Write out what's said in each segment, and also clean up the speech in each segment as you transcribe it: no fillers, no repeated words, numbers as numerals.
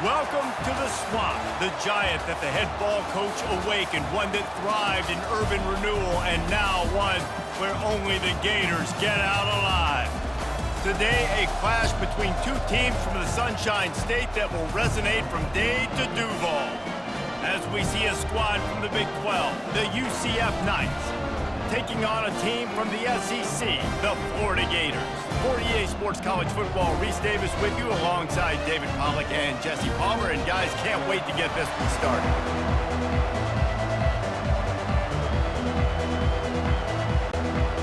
Welcome to the Swamp, the giant that the head ball coach awakened, one that thrived in urban renewal, and now one where only the Gators get out alive. Today, a clash between two teams from the Sunshine State that will resonate from Dade to Duval. As we see a squad from the Big 12, the UCF Knights, taking on a team from the SEC, the Florida Gators. For EA Sports College Football, Reese Davis with you alongside David Pollack and Jesse Palmer. And guys, can't wait to get this one started.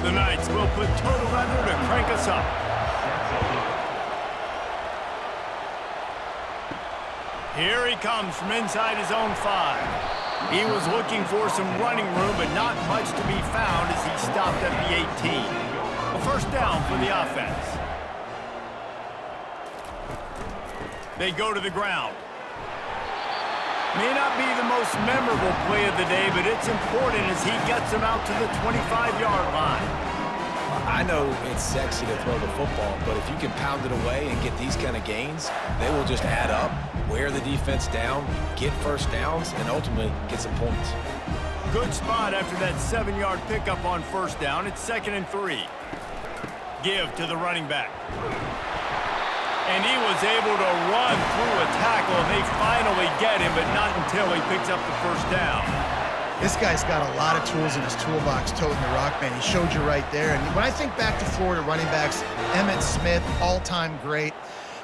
The Knights will put total leather to crank us up. Here he comes from inside his own 5. He was looking for some running room, but not much to be found as he stopped at the 18. A first down for the offense. They go to the ground. May not be the most memorable play of the day, but it's important as he gets them out to the 25-yard line. I know it's sexy to throw the football, but if you can pound it away and get these kind of gains, they will just add up, wear the defense down, get first downs, and ultimately get some points. Good spot after that 7-yard pickup on first down. It's 2nd and 3. Give to the running back. And he was able to run through a tackle, and they finally get him, but not until he picks up the first down. This guy's got a lot of tools in his toolbox toting the rock, man. He showed you right there. And when I think back to Florida running backs, Emmitt Smith, all-time great.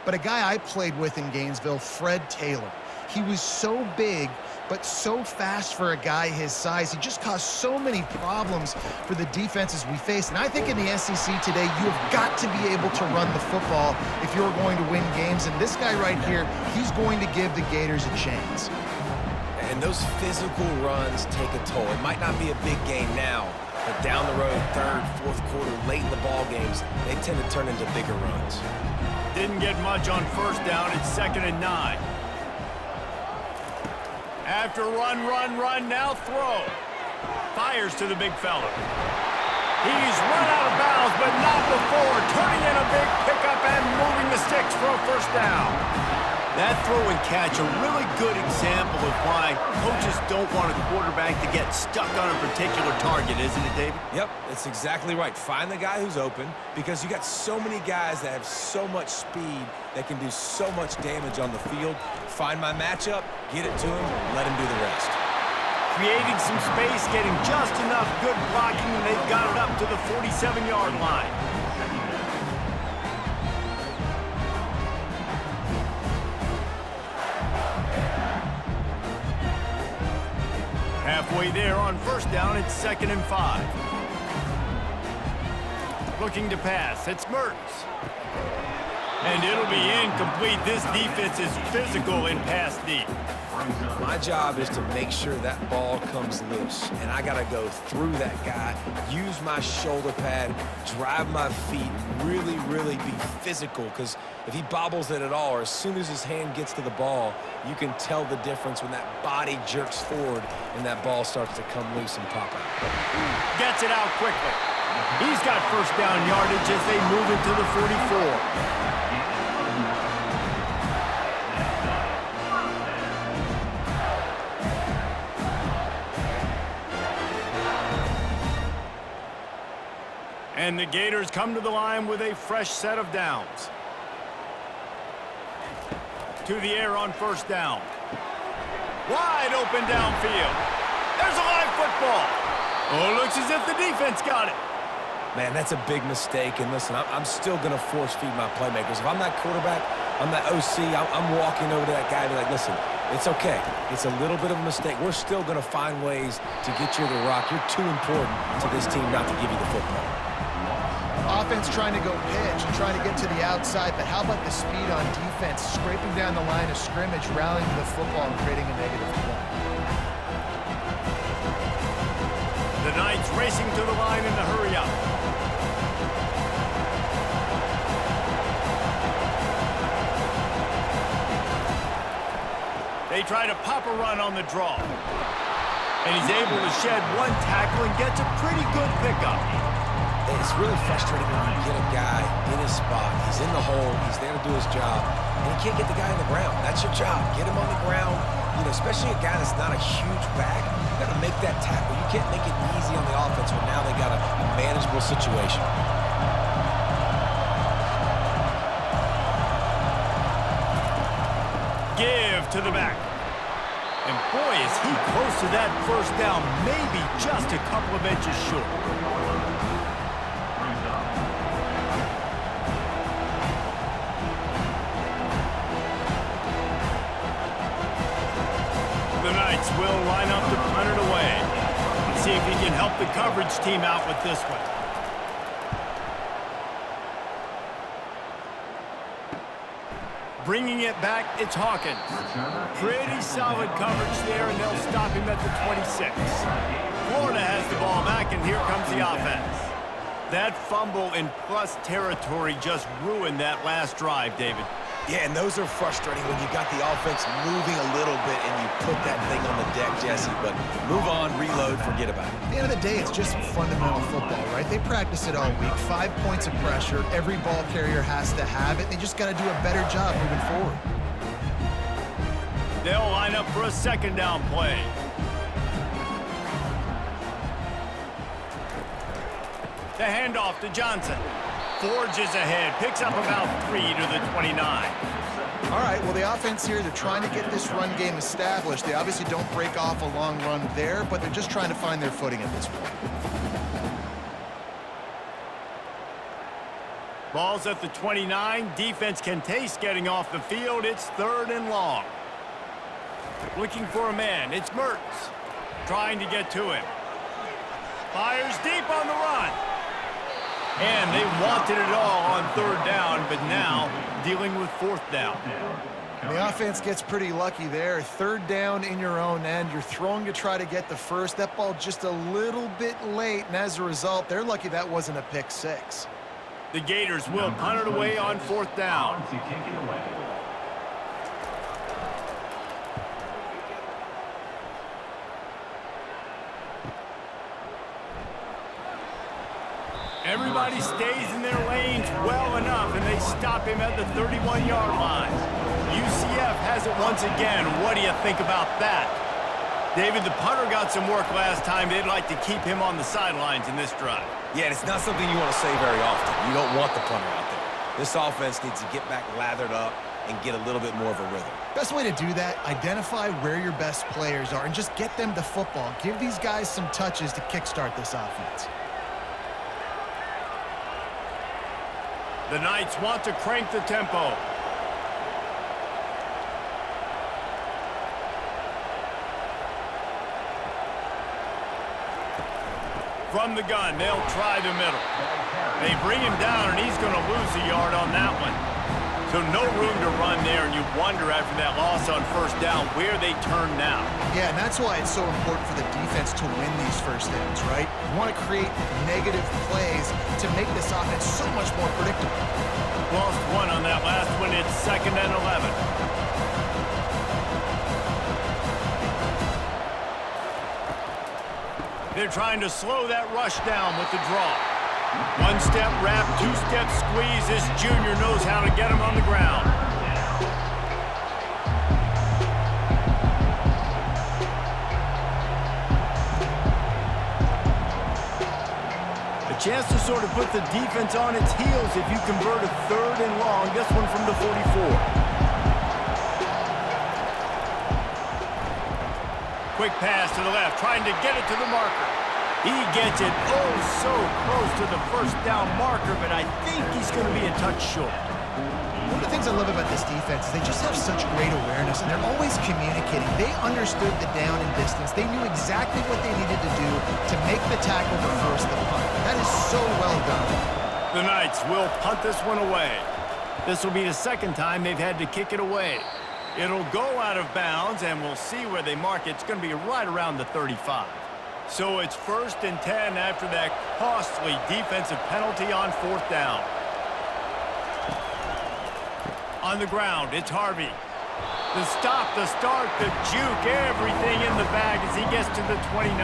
But a guy I played with in Gainesville, Fred Taylor. He was so big, but so fast for a guy his size. He just caused so many problems for the defenses we faced. And I think in the SEC today, you have got to be able to run the football if you're going to win games. And this guy right here, he's going to give the Gators a chance. And those physical runs take a toll. It might not be a big game now, but down the road, 3rd, 4th quarter, late in the ball games, they tend to turn into bigger runs. Didn't get much on first down. It's 2nd and 9. After run, now throw. Fires to the big fella. He's run out of bounds, but not before. Turning in a big pickup and moving the sticks for a first down. That throw and catch, a really good example of why coaches don't want a quarterback to get stuck on a particular target, isn't it, David? Yep, that's exactly right. Find the guy who's open, because you got so many guys that have so much speed that can do so much damage on the field. Find my matchup, get it to him, let him do the rest. Creating some space, getting just enough good blocking, and they've got it up to the 47-yard line. Halfway there on first down, it's 2nd and 5. Looking to pass, it's Mertens. And it'll be incomplete. This defense is physical in pass deep. My job is to make sure that ball comes loose, and I got to go through that guy, use my shoulder pad, drive my feet, really be physical, because if he bobbles it at all, or as soon as his hand gets to the ball, you can tell the difference when that body jerks forward and that ball starts to come loose and pop out. Gets it out quickly. He's got first down yardage as they move it to the 44. And the Gators come to the line with a fresh set of downs. To the air on first down. Wide open downfield. There's a live football. Oh, looks as if the defense got it. Man, that's a big mistake. And listen, I'm still going to force feed my playmakers. If I'm that quarterback, I'm that OC, I'm walking over to that guy and be like, listen, it's okay. It's a little bit of a mistake. We're still going to find ways to get you the rock. You're too important to this team not to give you the football. Offense trying to go pitch and trying to get to the outside, but how about the speed on defense, scraping down the line of scrimmage, rallying to the football and creating a negative play. The Knights racing to the line in the hurry up. They try to pop a run on the draw. And he's able to shed one tackle and gets a pretty good pickup. It's really frustrating when you get a guy in his spot. He's in the hole. He's there to do his job. and you can't get the guy on the ground. That's your job. Get him on the ground. You know, especially a guy that's not a huge back. You got to make that tackle. You can't make it easy on the offense when now they got a manageable situation. Give to the back. And boy, is he close to that first down, maybe just a couple of inches short. The Knights will line up to punt it away. Let's see if he can help the coverage team out with this one. Bringing it back, it's Hawkins. Pretty solid coverage there, and they'll stop him at the 26. Florida has the ball back, and here comes the offense. That fumble in plus territory just ruined that last drive, David. Yeah, and those are frustrating when you got the offense moving a little bit and you put that thing on the deck, Jesse. But move on, reload, forget about it. At the end of the day, it's just fundamental football, right? They practice it all week. 5 points of pressure. Every ball carrier has to have it. They just got to do a better job moving forward. They'll line up for a second down play. The handoff to Johnson. Forges ahead, picks up about 3 to the 29. All right, well, the offense here, they're trying to get this run game established. They obviously don't break off a long run there, but they're just trying to find their footing at this point. Ball's at the 29. Defense can taste getting off the field. It's 3rd and long. Looking for a man. It's Mertz. Trying to get to him. Fires deep on the run. And they wanted it all on 3rd down, but now dealing with 4th down. The offense gets pretty lucky there. 3rd down in your own end. You're throwing to try to get the first. That ball just a little bit late, and as a result, they're lucky that wasn't a pick 6. The Gators will punt it away on 4th down. Everybody stays in their lanes well enough, and they stop him at the 31-yard line. UCF has it once again. What do you think about that? David, the punter got some work last time. They'd like to keep him on the sidelines in this drive. Yeah, and it's not something you want to say very often. You don't want the punter out there. This offense needs to get back lathered up and get a little bit more of a rhythm. Best way to do that, identify where your best players are and just get them the football. Give these guys some touches to kickstart this offense. The Knights want to crank the tempo. From the gun, they'll try the middle. They bring him down, and he's going to lose a yard on that one. So no room to run there, and you wonder after that loss on 1st down where they turn now. Yeah, and that's why it's so important for the defense to win these first downs, right? You want to create negative plays to make this offense so much more predictable. Lost 1 on that last one. It's 2nd and 11. They're trying to slow that rush down with the draw. 1-step wrap, 2-step squeeze. This junior knows how to get him on the ground. A chance to sort of put the defense on its heels if you convert a 3rd and long. This one from the 44. Quick pass to the left, trying to get it to the marker. He gets it oh so close to the 1st down marker, but I think he's going to be a touch short. One of the things I love about this defense is they just have such great awareness, and they're always communicating. They understood the down and distance. They knew exactly what they needed to do to make the tackle to force the punt. That is so well done. The Knights will punt this one away. This will be the 2nd time they've had to kick it away. It'll go out of bounds, and we'll see where they mark it. It's going to be right around the 35. So it's 1st and 10 after that costly defensive penalty on 4th down. On the ground, it's Harvey. The stop, the start, the juke, everything in the bag as he gets to the 29.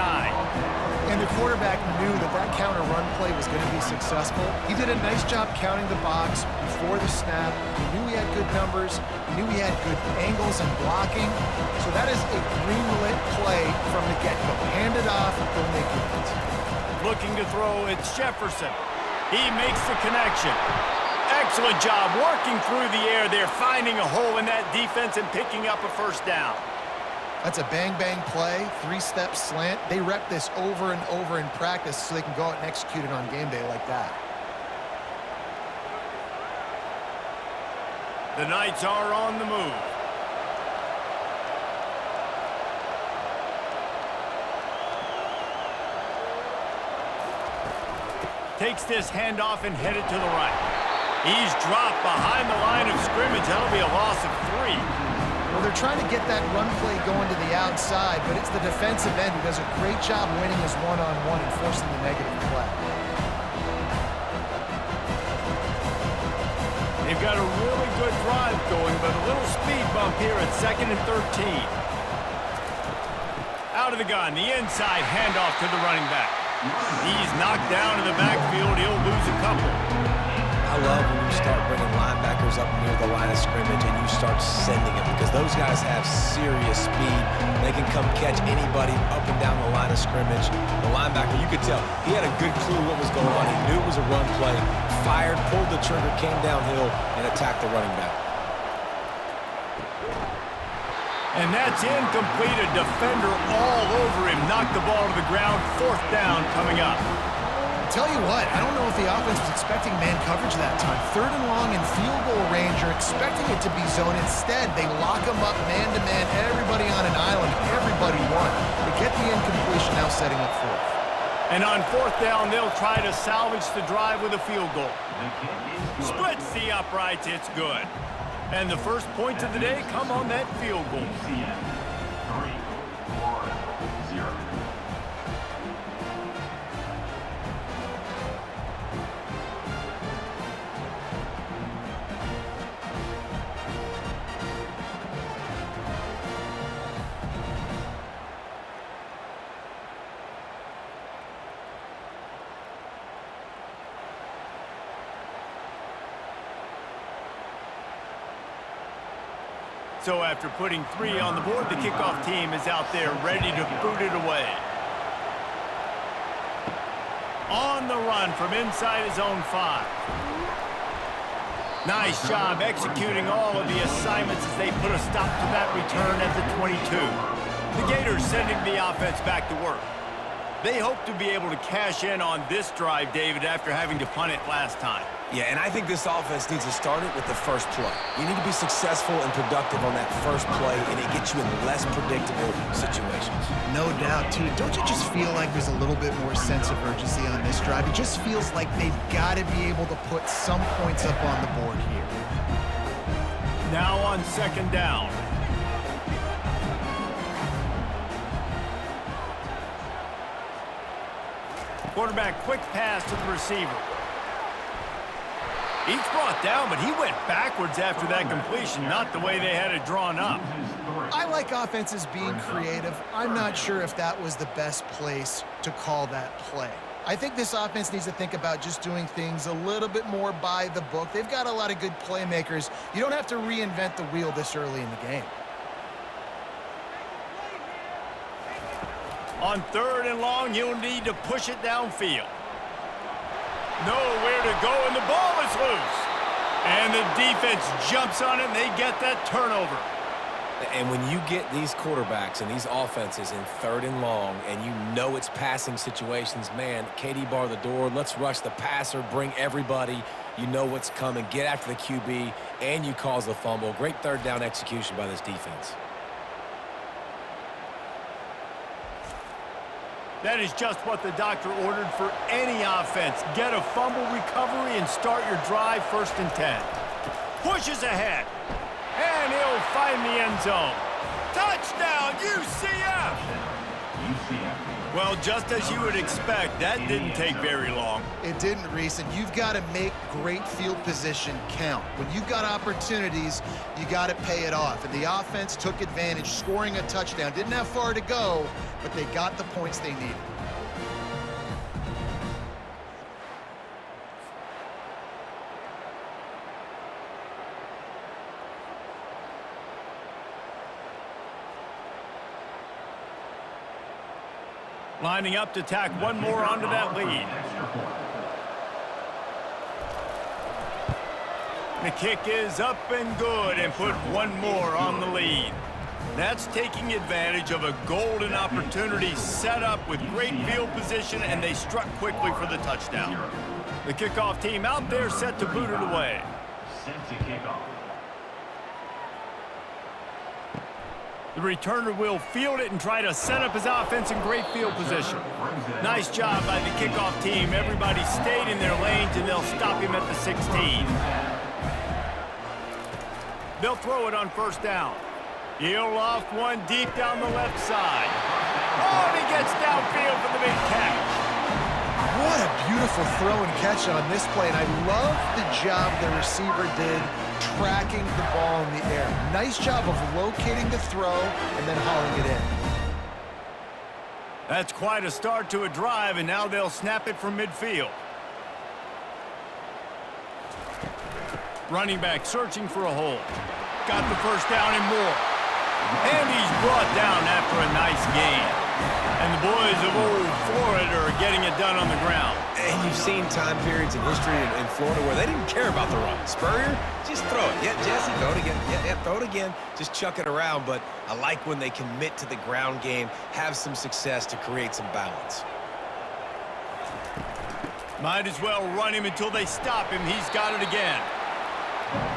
And the quarterback knew that that counter run play was going to be successful. He did a nice job counting the box before the snap. He knew he had good numbers. He knew he had good angles and blocking. So that is a green-lit play from the get-go. Hand it off, go make it. Looking to throw, it's Jefferson. He makes the connection. Excellent job working through the air there, finding a hole in that defense and picking up a first down. That's a bang-bang play, three-step slant. They rep this over and over in practice so they can go out and execute it on game day like that. The Knights are on the move. Takes this handoff and headed to the right. He's dropped behind the line of scrimmage. That'll be a loss of 3. Well, they're trying to get that run play going to the outside, but it's the defensive end who does a great job winning his one-on-one and forcing the negative play. They've got a really good drive going, but a little speed bump here at 2nd and 13. Out of the gun, the inside handoff to the running back. He's knocked down in the backfield. He'll lose a couple. I love when you start bringing linebackers up near the line of scrimmage and you start sending them because those guys have serious speed. They can come catch anybody up and down the line of scrimmage. The linebacker, you could tell, he had a good clue what was going on. He knew it was a run play, fired, pulled the trigger, came downhill, and attacked the running back. And that's incomplete. A defender all over him. Knocked the ball to the ground. 4th down coming up. Tell you what, I don't know if the offense was expecting man coverage that time. 3rd and long in field goal range. You're expecting it to be zone. Instead, they lock them up man-to-man, everybody on an island, everybody won. They get the incompletion, now setting up 4th. And on 4th down, they'll try to salvage the drive with a field goal. Splits the uprights, it's good. And the first points of the day come on that field goal. UCF 3-4-0. So after putting 3 on the board, the kickoff team is out there ready to boot it away. On the run from inside his own 5. Nice job executing all of the assignments as they put a stop to that return at the 22. The Gators sending the offense back to work. They hope to be able to cash in on this drive, David, after having to punt it last time. Yeah, and I think this offense needs to start it with the first play. You need to be successful and productive on that first play, and it gets you in less predictable situations. No doubt, too. Don't you just feel like there's a little bit more sense of urgency on this drive? It just feels like they've got to be able to put some points up on the board here. Now on 2nd down. Quarterback, quick pass to the receiver. He's brought down, but he went backwards after that completion, not the way they had it drawn up. I like offenses being creative. I'm not sure if that was the best place to call that play. I think this offense needs to think about just doing things a little bit more by the book. They've got a lot of good playmakers. You don't have to reinvent the wheel this early in the game. On 3rd and long, you'll need to push it downfield. Nowhere to go, and the ball is loose. And the defense jumps on it, and they get that turnover. And when you get these quarterbacks and these offenses in 3rd and long, and you know it's passing situations, man, KD bar the door, let's rush the passer, bring everybody. You know what's coming. Get after the QB, and you cause the fumble. Great 3rd down execution by this defense. That is just what the doctor ordered for any offense. Get a fumble recovery and start your drive 1st and 10. Pushes ahead. And he'll find the end zone. Touchdown, UCF! UCF Well, just as you would expect, that didn't take very long. It didn't, Reese, and you've got to make great field position count. When you've got opportunities, you got to pay it off. And the offense took advantage, scoring a touchdown. Didn't have far to go, but they got the points they needed. Lining up to tack one more onto that lead. The kick is up and good and put one more on the lead. That's taking advantage of a golden opportunity set up with great field position, and they struck quickly for the touchdown. The kickoff team out there set to boot it away. Set to kick off. The returner will field it and try to set up his offense in great field position. Nice job by the kickoff team. Everybody stayed in their lanes, and they'll stop him at the 16. They'll throw it on first down. He'll loft one deep down the left side. Oh, and he gets downfield for the big catch. What a beautiful throw and catch on this play, and I love the job the receiver did tracking the ball in the air. Nice job of locating the throw and then hauling it in. That's quite a start to a drive, and now they'll snap it from midfield. Running back searching for a hole. Got the first down and more. And he's brought down after a nice gain. And the boys of old Florida are getting it done on the ground. And you've seen time periods in history in Florida where they didn't care about the run. Spurrier, just throw it. Yeah, Jesse, throw it again. Yeah, throw it again. Just chuck it around. But I like when they commit to the ground game, have some success to create some balance. Might as well run him until they stop him. He's got it again.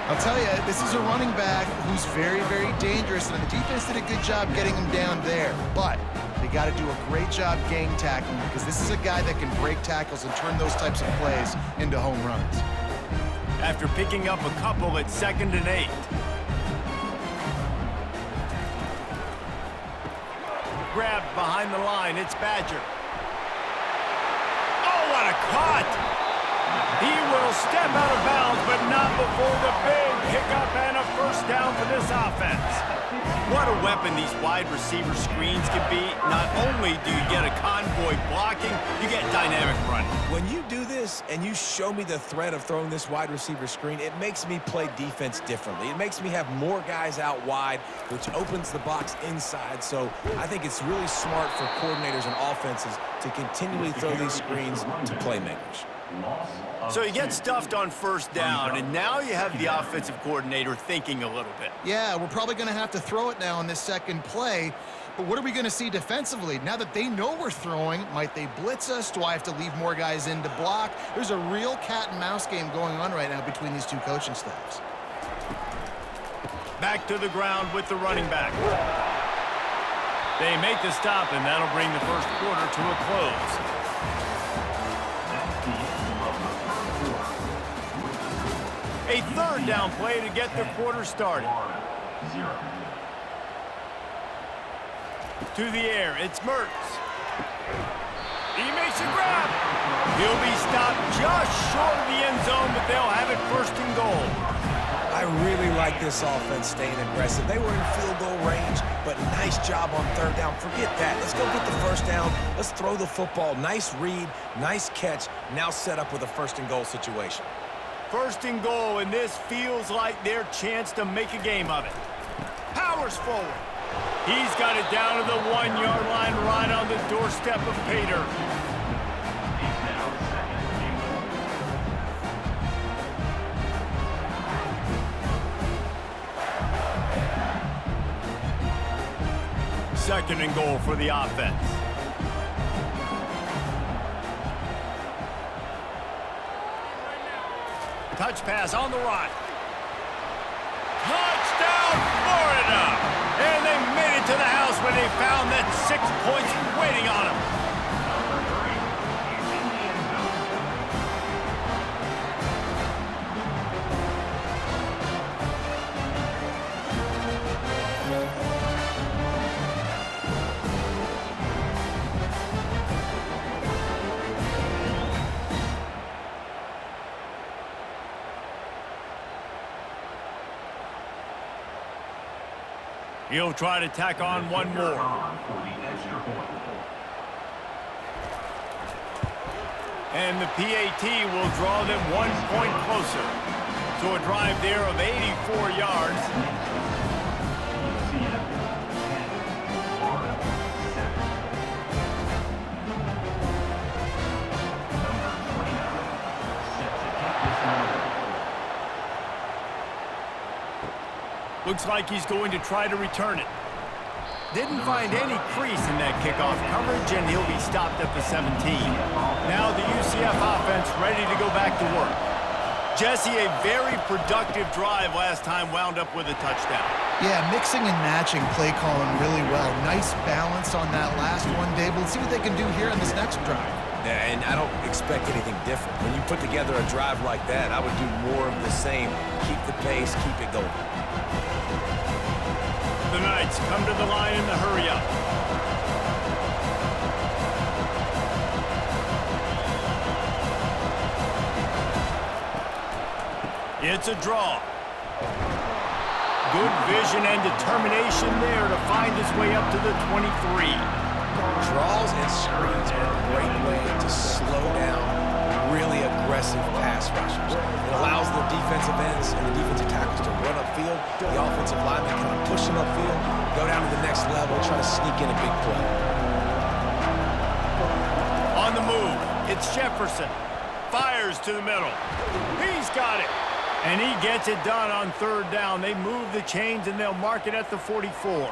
I'll tell you, this is a running back who's very, very dangerous, and the defense did a good job getting him down there. But they got to do a great job gang tackling, because this is a guy that can break tackles and turn those types of plays into home runs. After picking up a couple at 2nd and 8. Grabbed behind the line, it's Badger. Oh, what a cut! He will step out of bounds, but not before the big pickup and a first down for this offense. What a weapon these wide receiver screens can be. Not only do you get a convoy blocking, you get dynamic running. When you do this and you show me the threat of throwing this wide receiver screen, it makes me play defense differently. It makes me have more guys out wide, which opens the box inside. So I think it's really smart for coordinators and offenses to continually throw these screens to playmakers. So you get stuffed on first down, and now you have the offensive coordinator thinking a little bit. Yeah, we're probably going to have to throw it now on this second play. But what are we going to see defensively? Now that they know we're throwing, might they blitz us? Do I have to leave more guys in to block? There's a real cat and mouse game going on right now between these two coaching staffs. Back to the ground with the running back. They make the stop, and that'll bring the first quarter to a close. A third down play to get the quarter started. To the air, it's Mertz. He makes a grab. He'll be stopped just short of the end zone, but they'll have it 1st and goal. I really like this offense staying aggressive. They were in field goal range, but nice job on 3rd down. Forget that. Let's go get the first down. Let's throw the football. Nice read, nice catch. Now set up with a 1st and goal situation. 1st and goal, and this feels like their chance to make a game of it. Powers forward. He's got it down to the 1-yard line right on the doorstep of Pater. Second and goal for the offense. Touch pass on the right. Touchdown, Florida! And they made it to the house when they found that 6 points waiting on them. He'll try to tack on one more. And the PAT will draw them 1 point closer. So a drive there of 84 yards. Looks like he's going to try to return it. Didn't find any crease in that kickoff coverage, and he'll be stopped at the 17. Now the UCF offense ready to go back to work. Jesse, a very productive drive last time wound up with a touchdown. Yeah, mixing and matching play calling really well. Nice balance on that last one, Dave. Let's see what they can do here on this next drive. Yeah, and I don't expect anything different. When you put together a drive like that, I would do more of the same. Keep the pace, keep it going. The Knights come to the line in the hurry-up. It's a draw. Good vision and determination there to find his way up to the 23. Draws and screens are a great way to slow down really aggressive pass rushers. It allows the defensive ends and the defensive tackles to run upfield. The offensive linemen kind of push them upfield, go down to the next level, try to sneak in a big play. On the move, it's Jefferson. Fires to the middle. He's got it. And he gets it done on third down. They move the chains, and they'll mark it at the 44.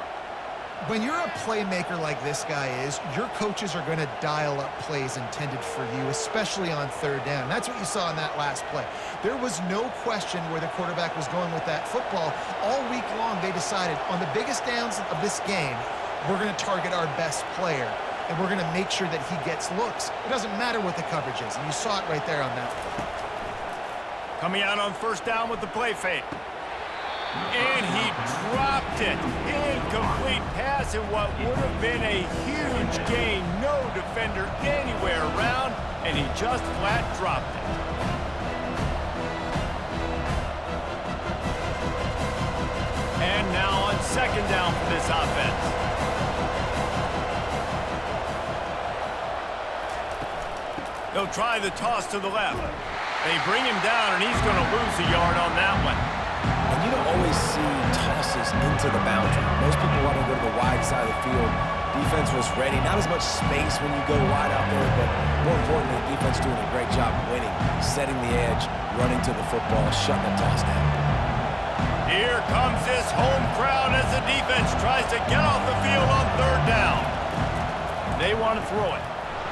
When you're a playmaker like this guy is, your coaches are going to dial up plays intended for you, especially on third down. That's what you saw in that last play. There was no question where the quarterback was going with that football. All week long, they decided on the biggest downs of this game, we're going to target our best player, and we're going to make sure that he gets looks. It doesn't matter what the coverage is, and you saw it right there on that play. Coming out on first down with the play fake. And he dropped it. Incomplete pass in what would have been a huge gain. No defender anywhere around, and he just flat dropped it. And now on second down for this offense. They'll try the toss to the left. They bring him down, and he's going to lose a yard on that one. And you don't always see tosses into the boundary. Most people want to go to the wide side of the field. Defense was ready. Not as much space when you go wide out there, but more importantly, the defense doing a great job winning, setting the edge, running to the football, shutting the toss down. Here comes this home crowd as the defense tries to get off the field on third down. They want to throw it.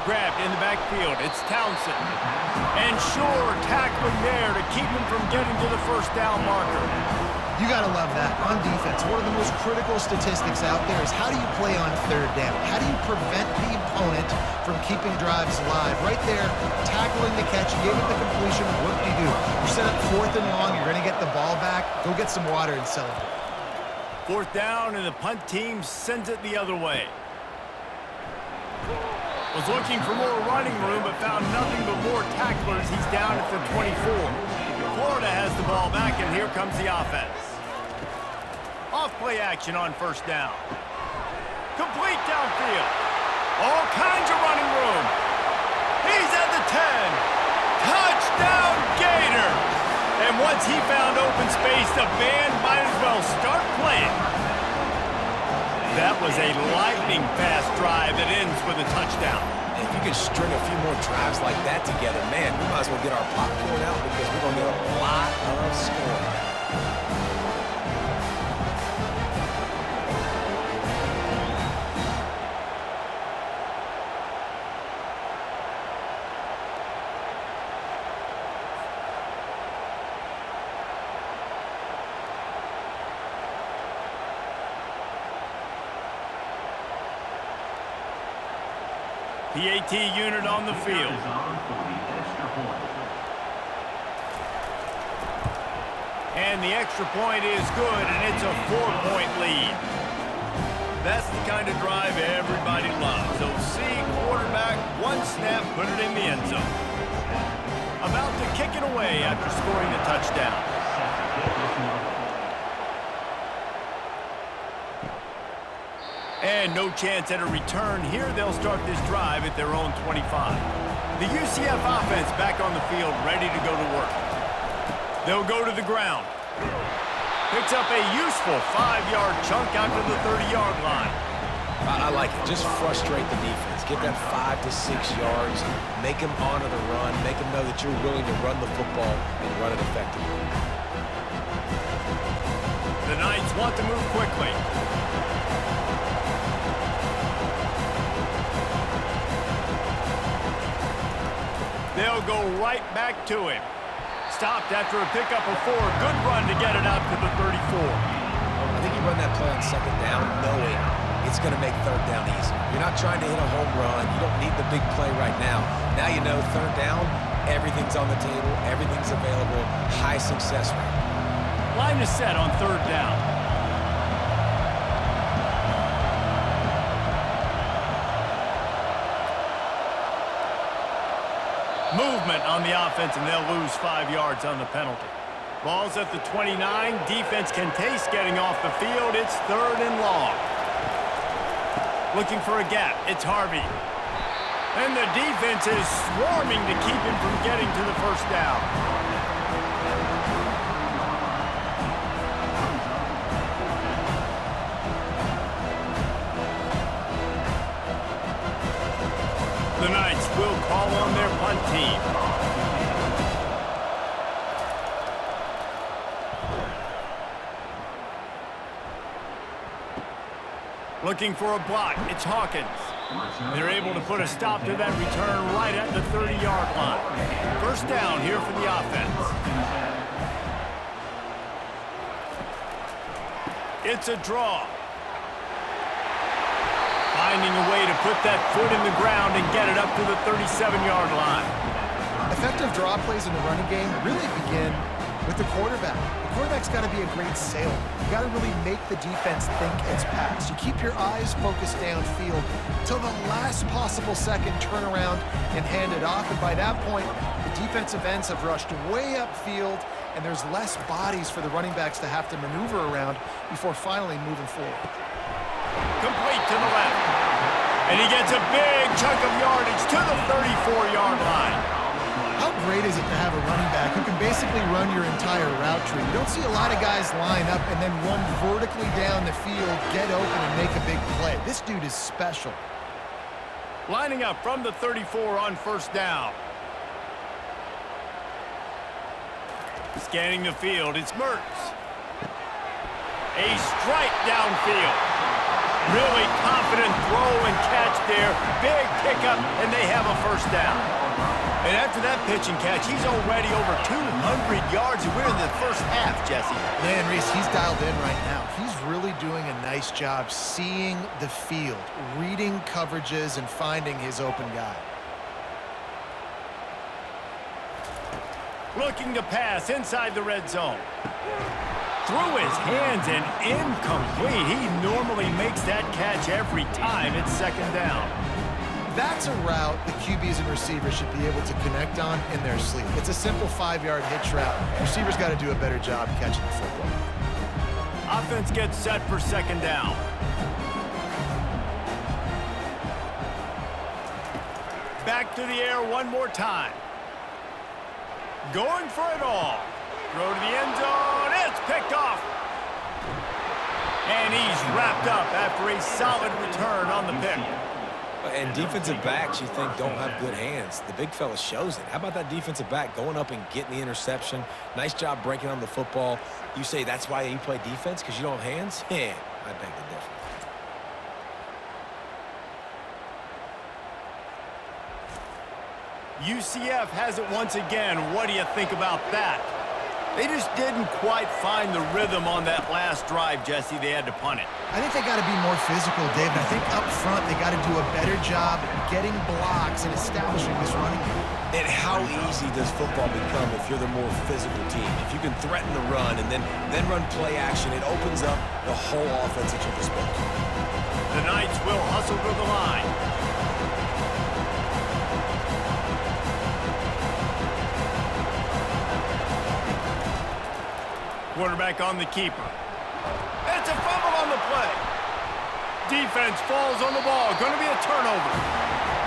Grabbed in the backfield. It's Townsend. And Shore tackling there to keep him from getting to the first down marker. You got to love that. On defense, one of the most critical statistics out there is how do you play on third down? How do you prevent the opponent from keeping drives alive? Right there, tackling the catch, you gave it the completion. What do? You set up fourth and long. You're going to get the ball back. Go get some water and celebrate. Fourth down, and the punt team sends it the other way. Was looking for more running room, but found nothing but more tacklers. He's down at the 24. Florida has the ball back, and here comes the offense. Off-play action on first down. Complete downfield. All kinds of running room. He's at the 10. Touchdown, Gator! And once he found open space, the band might as well start playing. That was a lightning-fast drive that ends with a touchdown. If you could string a few more drives like that together, man, we might as well get our popcorn out because we're going to get a lot of scoring. PAT unit on the field. And the extra point is good, and it's a 4-point lead. That's the kind of drive everybody loves. So see quarterback, one snap, put it in the end zone. About to kick it away after scoring a touchdown. And no chance at a return here. They'll start this drive at their own 25. The UCF offense back on the field, ready to go to work. They'll go to the ground. Picks up a useful 5-yard chunk out to the 30-yard line. I like it. Just frustrate the defense. Get that 5 to 6 yards. Make them honor the run. Make them know that you're willing to run the football and run it effectively. The Knights want to move quickly. They'll go right back to him. Stopped after a pickup of 4. Good run to get it out to the 34. I think you run that play on second down knowing it's going to make third down easy. You're not trying to hit a home run. You don't need the big play right now. Now you know third down, everything's on the table, everything's available, high success rate. Line is set on third down. Movement on the offense, and they'll lose 5 yards on the penalty. Ball's at the 29. Defense can taste getting off the field. It's 3rd and long. Looking for a gap. It's Harvey. And the defense is swarming to keep him from getting to the first down. The Knights will call on their punt team. Looking for a block. It's Hawkins. They're able to put a stop to that return right at the 30-yard line. First down here for the offense. It's a draw. Finding a way to put that foot in the ground and get it up to the 37-yard line. Effective draw plays in the running game really begin with the quarterback. The quarterback's got to be a great sailor. You got to really make the defense think it's pass. You keep your eyes focused downfield till the last possible second, turn around and hand it off. And by that point, the defensive ends have rushed way upfield, and there's less bodies for the running backs to have to maneuver around before finally moving forward. Complete to the left. And he gets a big chunk of yardage to the 34-yard line. How great is it to have a running back who can basically run your entire route tree? You don't see a lot of guys line up and then run vertically down the field, get open, and make a big play. This dude is special. Lining up from the 34 on first down. Scanning the field, it's Mertz. A strike downfield. Really confident throw and catch there. Big pickup, and they have a first down. And after that pitch and catch, he's already over 200 yards, and we're in the first half, Jesse. Man, Reese, he's dialed in right now. He's really doing a nice job seeing the field, reading coverages, and finding his open guy. Looking to pass inside the red zone. Through his hands and incomplete. He normally makes that catch every time. It's second down. That's a route the QBs and receivers should be able to connect on in their sleep. It's a simple 5-yard hitch route. Receivers got to do a better job catching the football. Offense gets set for second down. Back to the air one more time. Going for it all. Throw to the end zone. It's picked off. And he's wrapped up after a solid return on the pick. And defensive backs, you think, don't have good hands. The big fella shows it. How about that defensive back going up and getting the interception? Nice job breaking on the football. You say that's why you play defense, because you don't have hands? Yeah, I beg to differ. UCF has it once again. What do you think about that? They just didn't quite find the rhythm on that last drive, Jesse. They had to punt it. I think they got to be more physical, David. I think up front they got to do a better job getting blocks and establishing this running game. And how easy does football become if you're the more physical team? If you can threaten the run and then run play action, it opens up the whole offense at your disposal. The Knights will hustle to the line. Quarterback on the keeper. It's a fumble on the play. defense falls on the ball. Going to be a turnover.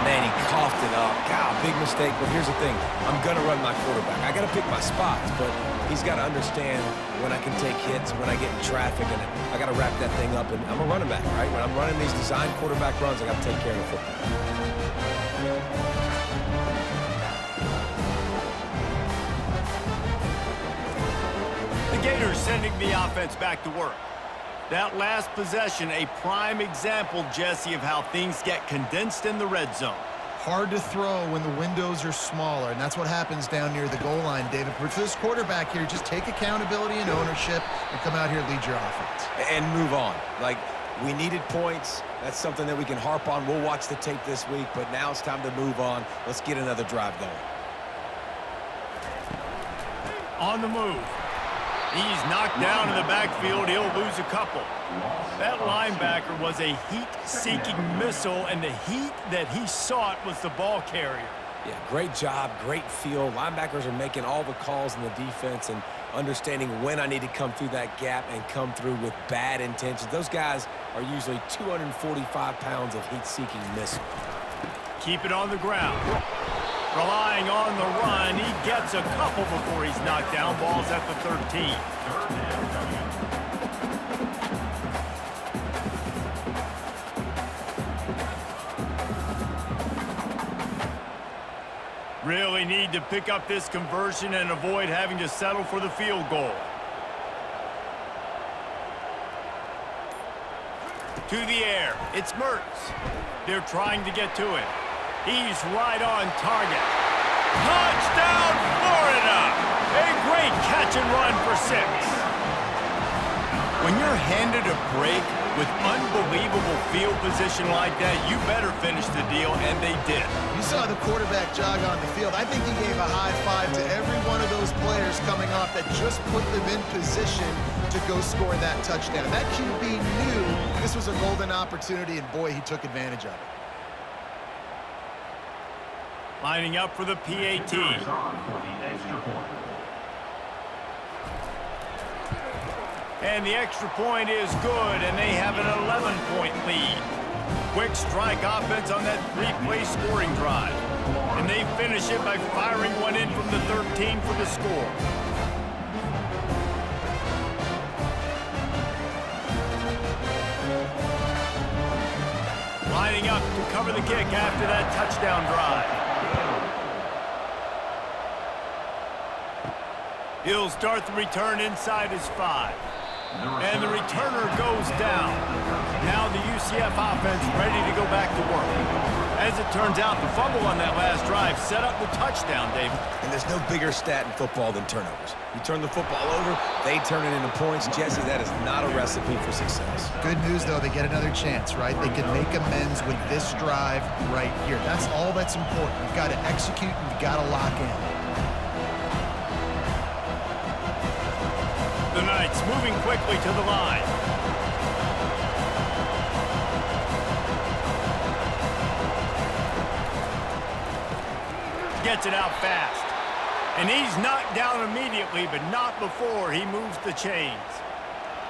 Man, he coughed it up. God, big mistake. But here's the thing. I'm going to run my quarterback. I got to pick my spots, but he's got to understand when I can take hits, when I get in traffic, and I got to wrap that thing up. And I'm a running back, right? When I'm running these design quarterback runs, I got to take care of the football. The Gators sending the offense back to work. That last possession, a prime example, Jesse, of how things get condensed in the red zone. Hard to throw when the windows are smaller, and that's what happens down near the goal line, David. But for this quarterback here, just take accountability and ownership and come out here and lead your offense. And move on. Like, we needed points. That's something that we can harp on. We'll watch the tape this week, but now it's time to move on. Let's get another drive going. On the move. He's knocked down in the backfield. He'll lose a couple. That linebacker was a heat-seeking missile, and the heat that he sought was the ball carrier. Yeah, great job, great feel. Linebackers are making all the calls in the defense and understanding when I need to come through that gap and come through with bad intentions. Those guys are usually 245 pounds of heat-seeking missile. Keep it on the ground. Relying on the run, he gets a couple before he's knocked down. Ball's at the 13. Really need to pick up this conversion and avoid having to settle for the field goal. To the air, it's Mertz. They're trying to get to it. He's right on target. Touchdown, Florida! A great catch and run for 6. When you're handed a break with unbelievable field position like that, you better finish the deal, and they did. You saw the quarterback jog on the field. I think he gave a high five to every one of those players coming off that just put them in position to go score that touchdown. That QB knew this was a golden opportunity, and boy, he took advantage of it. Lining up for the PAT. And the extra point is good, and they have an 11-point lead. Quick strike offense on that 3-play scoring drive. And they finish it by firing one in from the 13 for the score. Lining up to cover the kick after that touchdown drive. He'll start the return inside his 5. And the returner goes down. Now the UCF offense ready to go back to work. As it turns out, the fumble on that last drive set up the touchdown, David. And there's no bigger stat in football than turnovers. You turn the football over, they turn it into points. Jesse, that is not a recipe for success. Good news, though, they get another chance, right? They can make amends with this drive right here. That's all that's important. You've got to execute and you've got to lock in. The Knights moving quickly to the line. Gets it out fast. And he's knocked down immediately, but not before he moves the chains.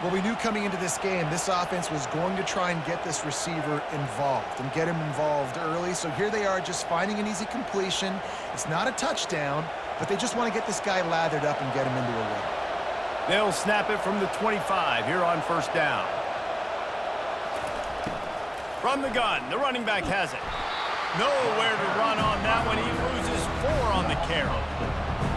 Well, we knew coming into this game, this offense was going to try and get this receiver involved and get him involved early. So here they are just finding an easy completion. It's not a touchdown, but they just want to get this guy lathered up and get him into a run. They'll snap it from the 25 here on first down. From the gun, the running back has it. Nowhere to run on that one. He loses 4 on the carry.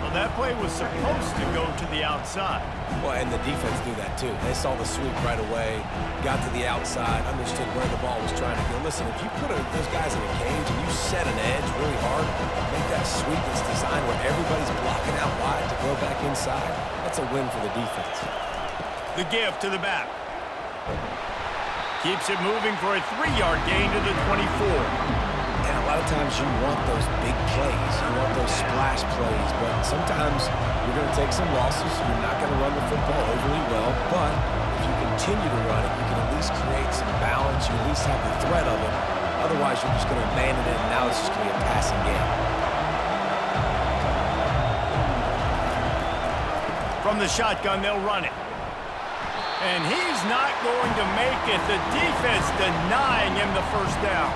Well, that play was supposed to go to the outside. Well, and the defense knew that too. They saw the sweep right away, got to the outside, understood where the ball was trying to go. Listen, if you put those guys in a cage and you set an edge really hard, make that sweep that's designed where everybody's blocking out wide to go back inside, that's a win for the defense. The give to the back. Keeps it moving for a 3-yard gain to the 24. And a lot of times you want those big plays. You want those splash plays. But sometimes you're going to take some losses. You're not going to run the football overly well. But if you continue to run it, you can at least create some balance. You at least have the threat of it. Otherwise, you're just going to abandon it, and now it's just going to be a passing game. From the shotgun, they'll run it. And he's not going to make it. The defense denying him the first down.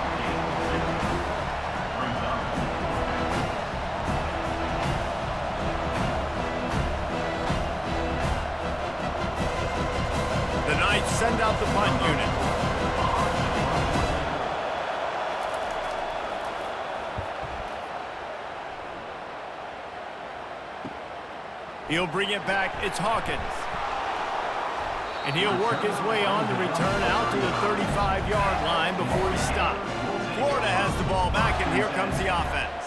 The Knights send out the punt unit. He'll bring it back. It's Hawkins. And he'll work his way on the return out to the 35-yard line before he stopped. Florida has the ball back, and here comes the offense.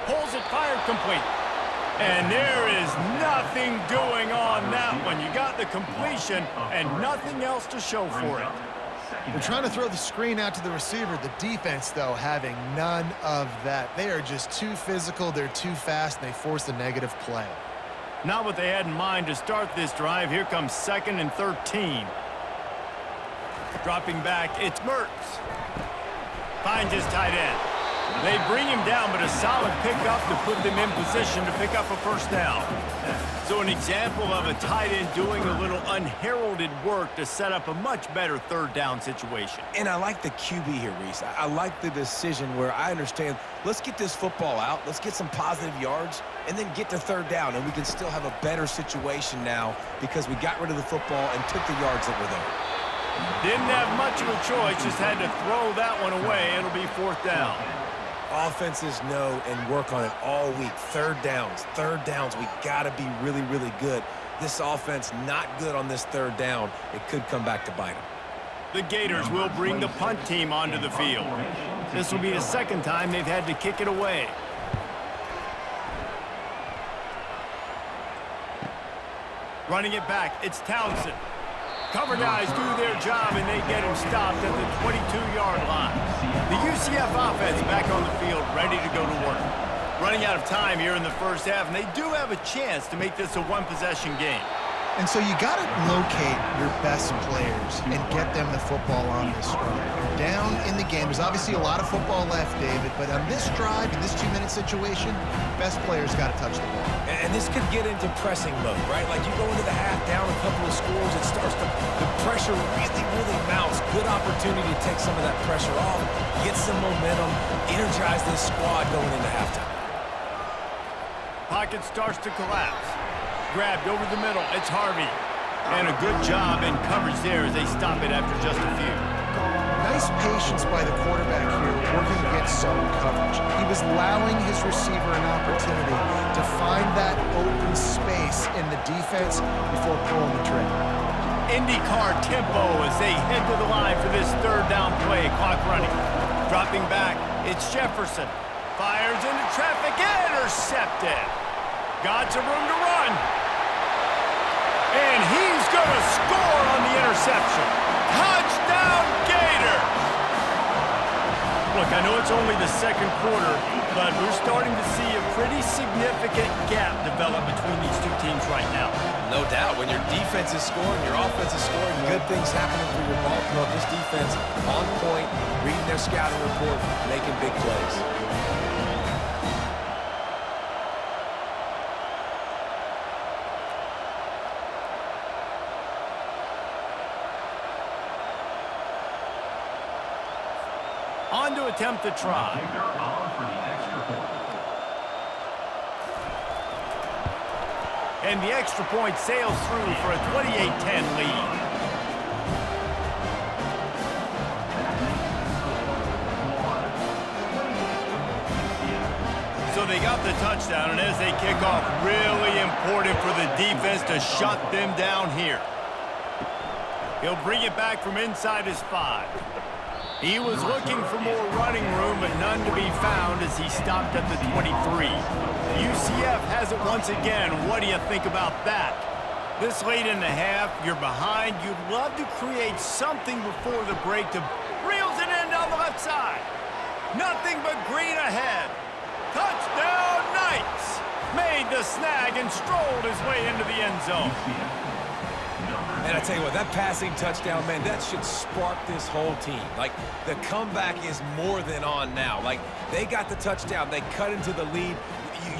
Pulls it, fired, complete. And there is nothing doing on that one. You got the completion and nothing else to show for it. They're trying to throw the screen out to the receiver. The defense, though, having none of that. They are just too physical, they're too fast, and they force a negative play. Not what they had in mind to start this drive. Here comes 2nd and 13. Dropping back, it's Mertz. Finds his tight end. They bring him down, but a solid pickup to put them in position to pick up a first down. So an example of a tight end doing a little unheralded work to set up a much better third down situation. And I like the QB here, Reese. I like the decision where I understand, let's get this football out, let's get some positive yards, and then get to third down, and we can still have a better situation now because we got rid of the football and took the yards that were there. Didn't have much of a choice, just had to throw that one away. It'll be 4th down. Offenses know and work on it all week. Third downs, we got to be really, really good. This offense not good on this third down. It could come back to bite them. The Gators will bring the punt team onto the field. This will be the second time they've had to kick it away. Running it back, it's Townsend. Cover guys do their job, and they get him stopped at the 22-yard line. The UCF offense back on the field, ready to go to work. Running out of time here in the first half, and they do have a chance to make this a one-possession game. And so you got to locate your best players and get them the football on this drive. You're down in the game. There's obviously a lot of football left, David, but on this drive, in this 2-minute situation, best players got to touch the ball. And this could get into pressing mode, right? Like you go into the half, down a couple of scores, it starts to, the pressure really, really mounts. Good opportunity to take some of that pressure off, get some momentum, energize this squad going into halftime. Pocket starts to collapse. Grabbed over the middle, it's Harvey. And a good job in coverage there as they stop it after just a few. Nice patience by the quarterback here, working against zone coverage. He was allowing his receiver an opportunity to find that open space in the defense before pulling the trigger. IndyCar tempo as they head to the line for this third down play. Clock running. Dropping back, it's Jefferson. Fires into traffic, intercepted. Got some room to run. And he's going to score on the interception. Touchdown, Gators! Look, I know it's only the second quarter, but we're starting to see a pretty significant gap develop between these two teams right now. No doubt. When your defense is scoring, your offense is scoring, good things happening for your ball club. This defense on point, reading their scouting report, making big plays. On to attempt the try. And the extra point sails through for a 28-10 lead. So they got the touchdown, and as they kick off, really important for the defense to shut them down here. He'll bring it back from inside his 5. He was looking for more running room, but none to be found as he stopped at the 23. UCF has it once again. What do you think about that? This late in the half, you're behind. You'd love to create something before the break to reels it in down the left side. Nothing but green ahead. Touchdown, Knights! Made the snag and strolled his way into the end zone. And I tell you what, that passing touchdown, man, that should spark this whole team. Like, the comeback is more than on now. Like, they got the touchdown. They cut into the lead.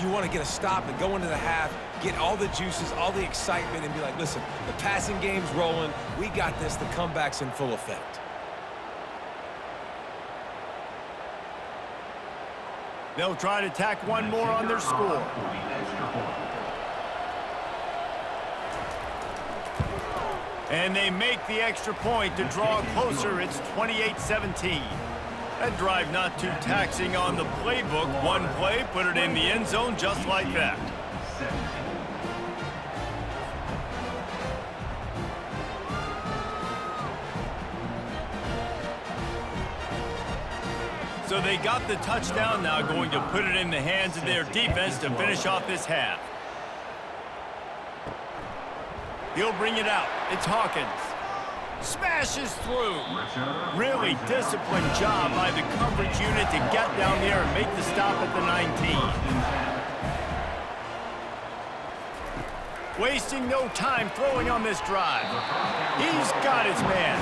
you want to get a stop and go into the half, get all the juices, all the excitement, and be like, listen, the passing game's rolling. We got this. The comeback's in full effect. They'll try to tack one more on their score. And they make the extra point to draw closer. It's 28-17. That drive not too taxing on the playbook. One play, put it in the end zone just like that. So they got the touchdown, now going to put it in the hands of their defense to finish off this half. He'll bring it out. It's Hawkins. Smashes through. Really disciplined job by the coverage unit to get down there and make the stop at the 19. Wasting no time throwing on this drive. He's got his man.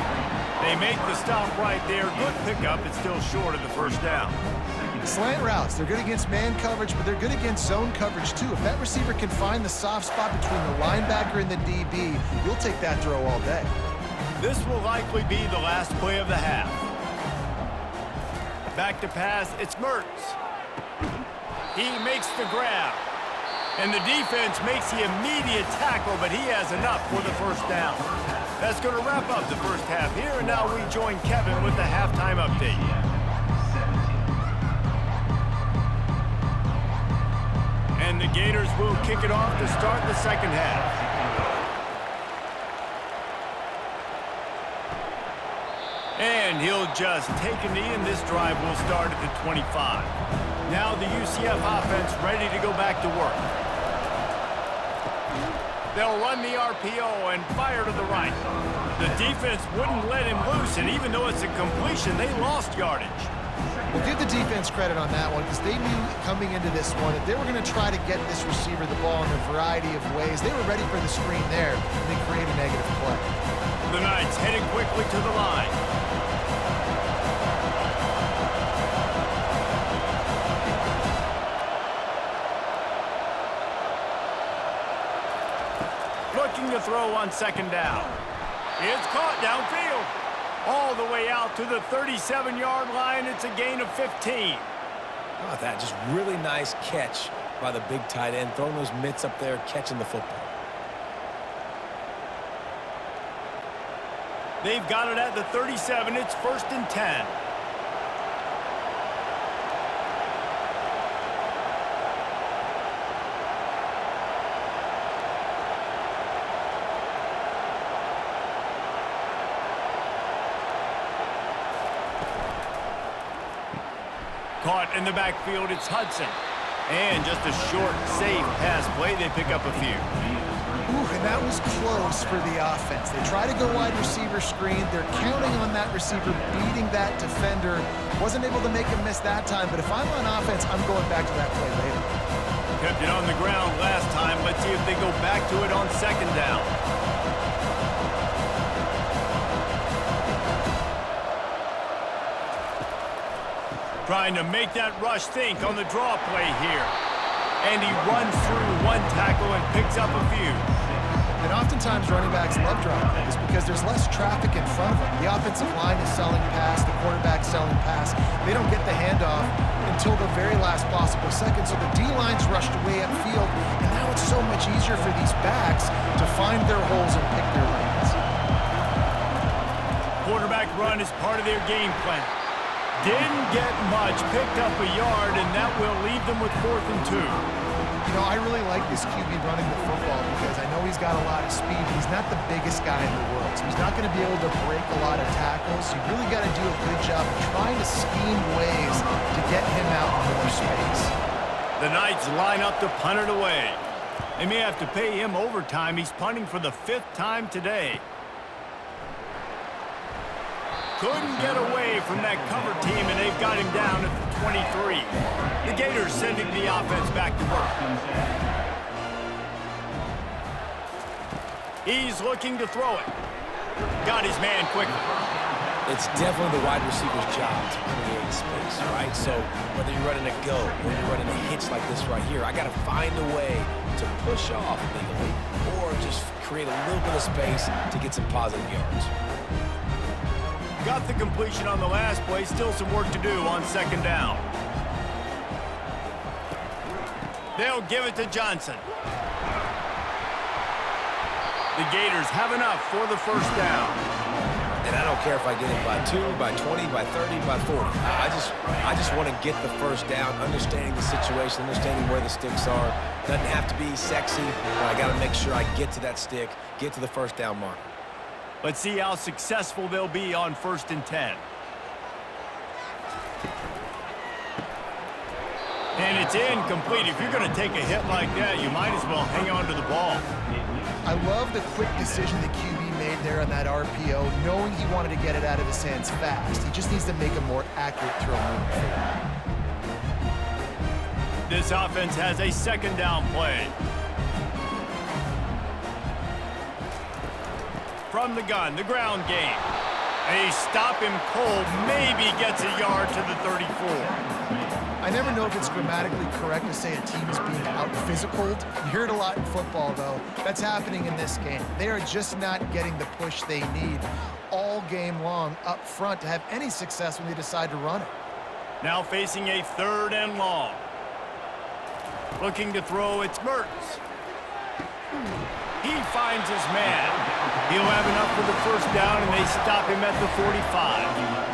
They make the stop right there. Good pickup. It's still short of the first down. Slant routes, they're good against man coverage, but they're good against zone coverage too. If that receiver can find the soft spot between the linebacker and the DB, you'll take that throw all day. This will likely be the last play of the half. Back to pass, it's Mertz. He makes the grab. And the defense makes the immediate tackle, but he has enough for the first down. That's going to wrap up the first half here, and now we join Kevin with the halftime update. And the Gators will kick it off to start the second half. And he'll just take a knee, and this drive will start at the 25. Now the UCF offense ready to go back to work. They'll run the RPO and fire to the right. The defense wouldn't let him loose, and even though it's a completion, they lost yardage. We'll give the defense credit on that one because they knew coming into this one that they were going to try to get this receiver the ball in a variety of ways. They were ready for the screen there, and they create a negative play. The Knights heading quickly to the line. Looking to throw on second down. It's caught downfield. All the way out to the 37-yard line. It's a gain of 15. How about that? Just really nice catch by the big tight end, throwing those mitts up there, catching the football. They've got it at the 37. It's 1st and 10. Caught in the backfield, it's Hudson. And just a short, safe pass play. They pick up a few. Ooh, and that was close for the offense. They try to go wide receiver screen. They're counting on that receiver beating that defender. Wasn't able to make him miss that time, but if I'm on offense, I'm going back to that play later. Kept it on the ground last time. Let's see if they go back to it on second down. Trying to make that rush think on the draw play here. And he runs through one tackle and picks up a few. And oftentimes running backs love draw plays because there's less traffic in front of them. The offensive line is selling pass, the quarterback's selling pass. They don't get the handoff until the very last possible second. So the D-line's rushed away upfield, and now it's so much easier for these backs to find their holes and pick their lanes. Quarterback run is part of their game plan. Didn't get much, picked up a yard, and that will leave them with 4th and 2. You know, I really like this QB running the football because I know he's got a lot of speed, but he's not the biggest guy in the world. So he's not going to be able to break a lot of tackles. You really got to do a good job of trying to scheme ways to get him out in more space. The Knights line up to punt it away. They may have to pay him overtime. He's punting for the 5th time today. Couldn't get away from that cover team, and they've got him down at the 23. The Gators sending the offense back to work. He's looking to throw it. Got his man quickly. It's definitely the wide receiver's job to create space, right? So whether you're running a go or you're running a hitch like this right here, I got to find a way to push off legally or just create a little bit of space to get some positive yards. Got the completion on the last play. Still some work to do on second down. They'll give it to Johnson. The Gators have enough for the first down. And I don't care if I get it by 2, by 20, by 30, by 40. I just want to get the first down, understanding the situation, understanding where the sticks are. Doesn't have to be sexy, but I got to make sure I get to that stick, get to the first down mark. Let's see how successful they'll be on 1st and 10. And it's incomplete. If you're going to take a hit like that, you might as well hang on to the ball. I love the quick decision the QB made there on that RPO, knowing he wanted to get it out of his hands fast. He just needs to make a more accurate throw moving forward. This offense has a second down play. From the gun, the ground game. They stop him cold, maybe gets a yard to the 34. I never know if it's grammatically correct to say a team is being out-physicaled. You hear it a lot in football, though. That's happening in this game. They are just not getting the push they need all game long up front to have any success when they decide to run it. Now facing a 3rd and long. Looking to throw, it's Mertens. He finds his man. He'll have enough for the first down, and they stop him at the 45.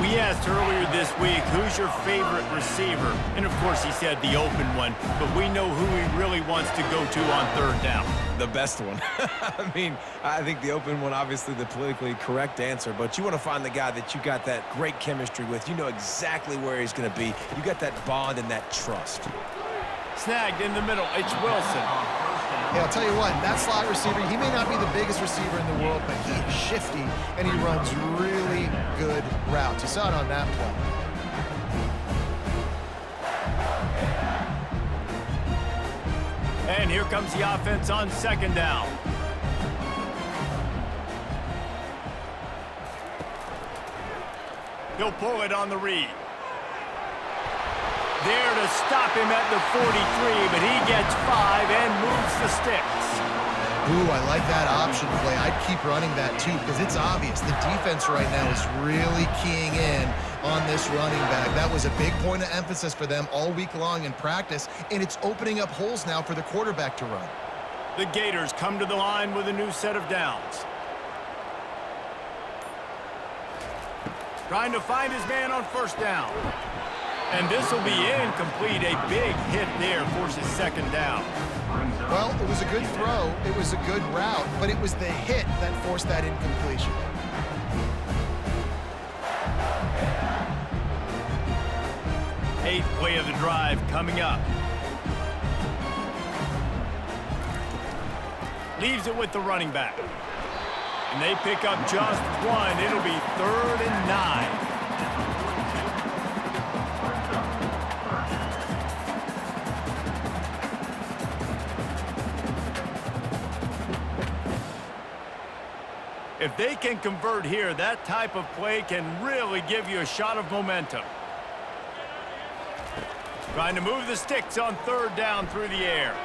We asked earlier this week, who's your favorite receiver? And, of course, he said the open one, but we know who he really wants to go to on 3rd down. The best one. I mean, I think the open one, obviously the politically correct answer, but you want to find the guy that you got that great chemistry with. You know exactly where he's going to be. You got that bond and that trust. Snagged in the middle. It's Wilson. Hey, I'll tell you what, that slot receiver, he may not be the biggest receiver in the world, but he is shifty, and he runs really good routes. You saw it on that play. And here comes the offense on 2nd down. He'll pull it on the read. There to stop him at the 43, but he gets 5 and moves the sticks. Ooh, I like that option play. I'd keep running that too because it's obvious. The defense right now is really keying in on this running back. That was a big point of emphasis for them all week long in practice, and it's opening up holes now for the quarterback to run. The Gators come to the line with a new set of downs. Trying to find his man on 1st down. And this will be incomplete. A big hit there forces 2nd down. Well, it was a good throw. It was a good route, but it was the hit that forced that incompletion. Eighth play of the drive coming up. Leaves it with the running back. And they pick up just 1. It'll be 3rd and 9. If they can convert here, that type of play can really give you a shot of momentum. Trying to move the sticks on 3rd down through the air.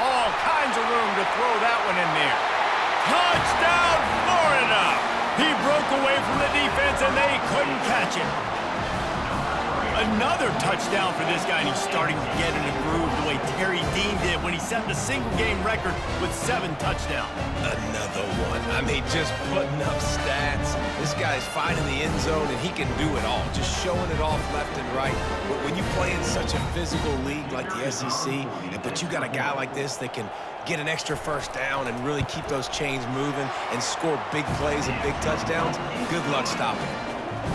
All kinds of room to throw that one in there. Touchdown, Florida! He broke away from the defense, and they couldn't catch it. Another touchdown for this guy, and he's starting to get in a groove the way Terry Dean did when he set the single-game record with 7 touchdowns. Another one. I mean, just putting up stats. This guy's finding the end zone, and he can do it all, just showing it off left and right. But when you play in such a physical league like the SEC, but you got a guy like this that can get an extra first down and really keep those chains moving and score big plays and big touchdowns, good luck stopping him.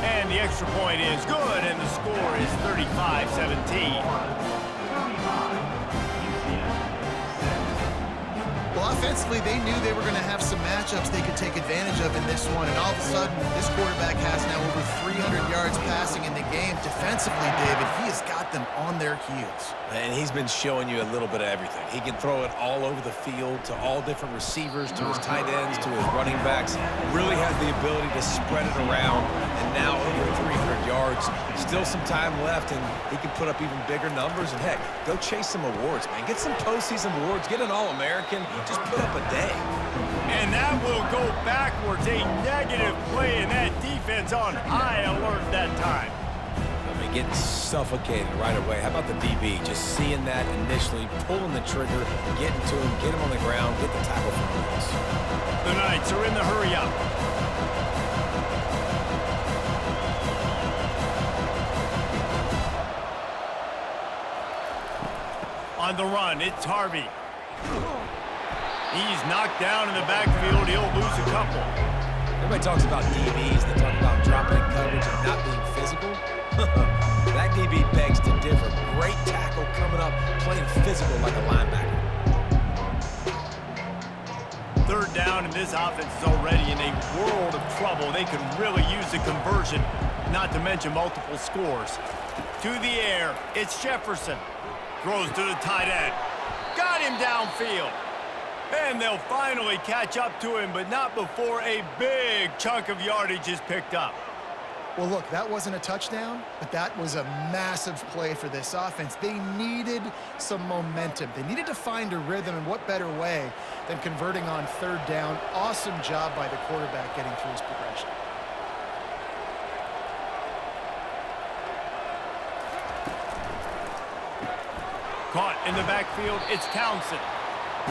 And the extra point is good, and the score is 35-17. Well, offensively, they knew they were going to have some matchups they could take advantage of in this one, and all of a sudden, this quarterback has now over 300 yards passing in the game. Defensively, David, he has got them on their heels. And he's been showing you a little bit of everything. He can throw it all over the field to all different receivers, to his tight ends, to his running backs. Really has the ability to spread it around, and now over 300 yards. Still some time left, and he can put up even bigger numbers. And heck, go chase some awards, man. Get some postseason awards. Get an All-American. Just put up a day. And that will go backwards. A negative play, and that defense on high alert that time. I mean, getting suffocated right away. How about the DB? Just seeing that initially, pulling the trigger, getting to him, get him on the ground, get the tackle from the loss. The Knights are in the hurry-up. On the run, it's Harvey. He's knocked down in the backfield. He'll lose a couple. Everybody talks about DBs. They talk about dropping coverage and not being physical. That DB begs to differ. Great tackle coming up, playing physical like a linebacker. Third down, and this offense is already in a world of trouble. They could really use a conversion, not to mention multiple scores. To the air, it's Jefferson. Throws to the tight end. Got him downfield. And they'll finally catch up to him, but not before a big chunk of yardage is picked up. Well, look, that wasn't a touchdown, but that was a massive play for this offense. They needed some momentum. They needed to find a rhythm, and what better way than converting on third down. Awesome job by the quarterback getting through his progression. Caught in the backfield, it's Townsend.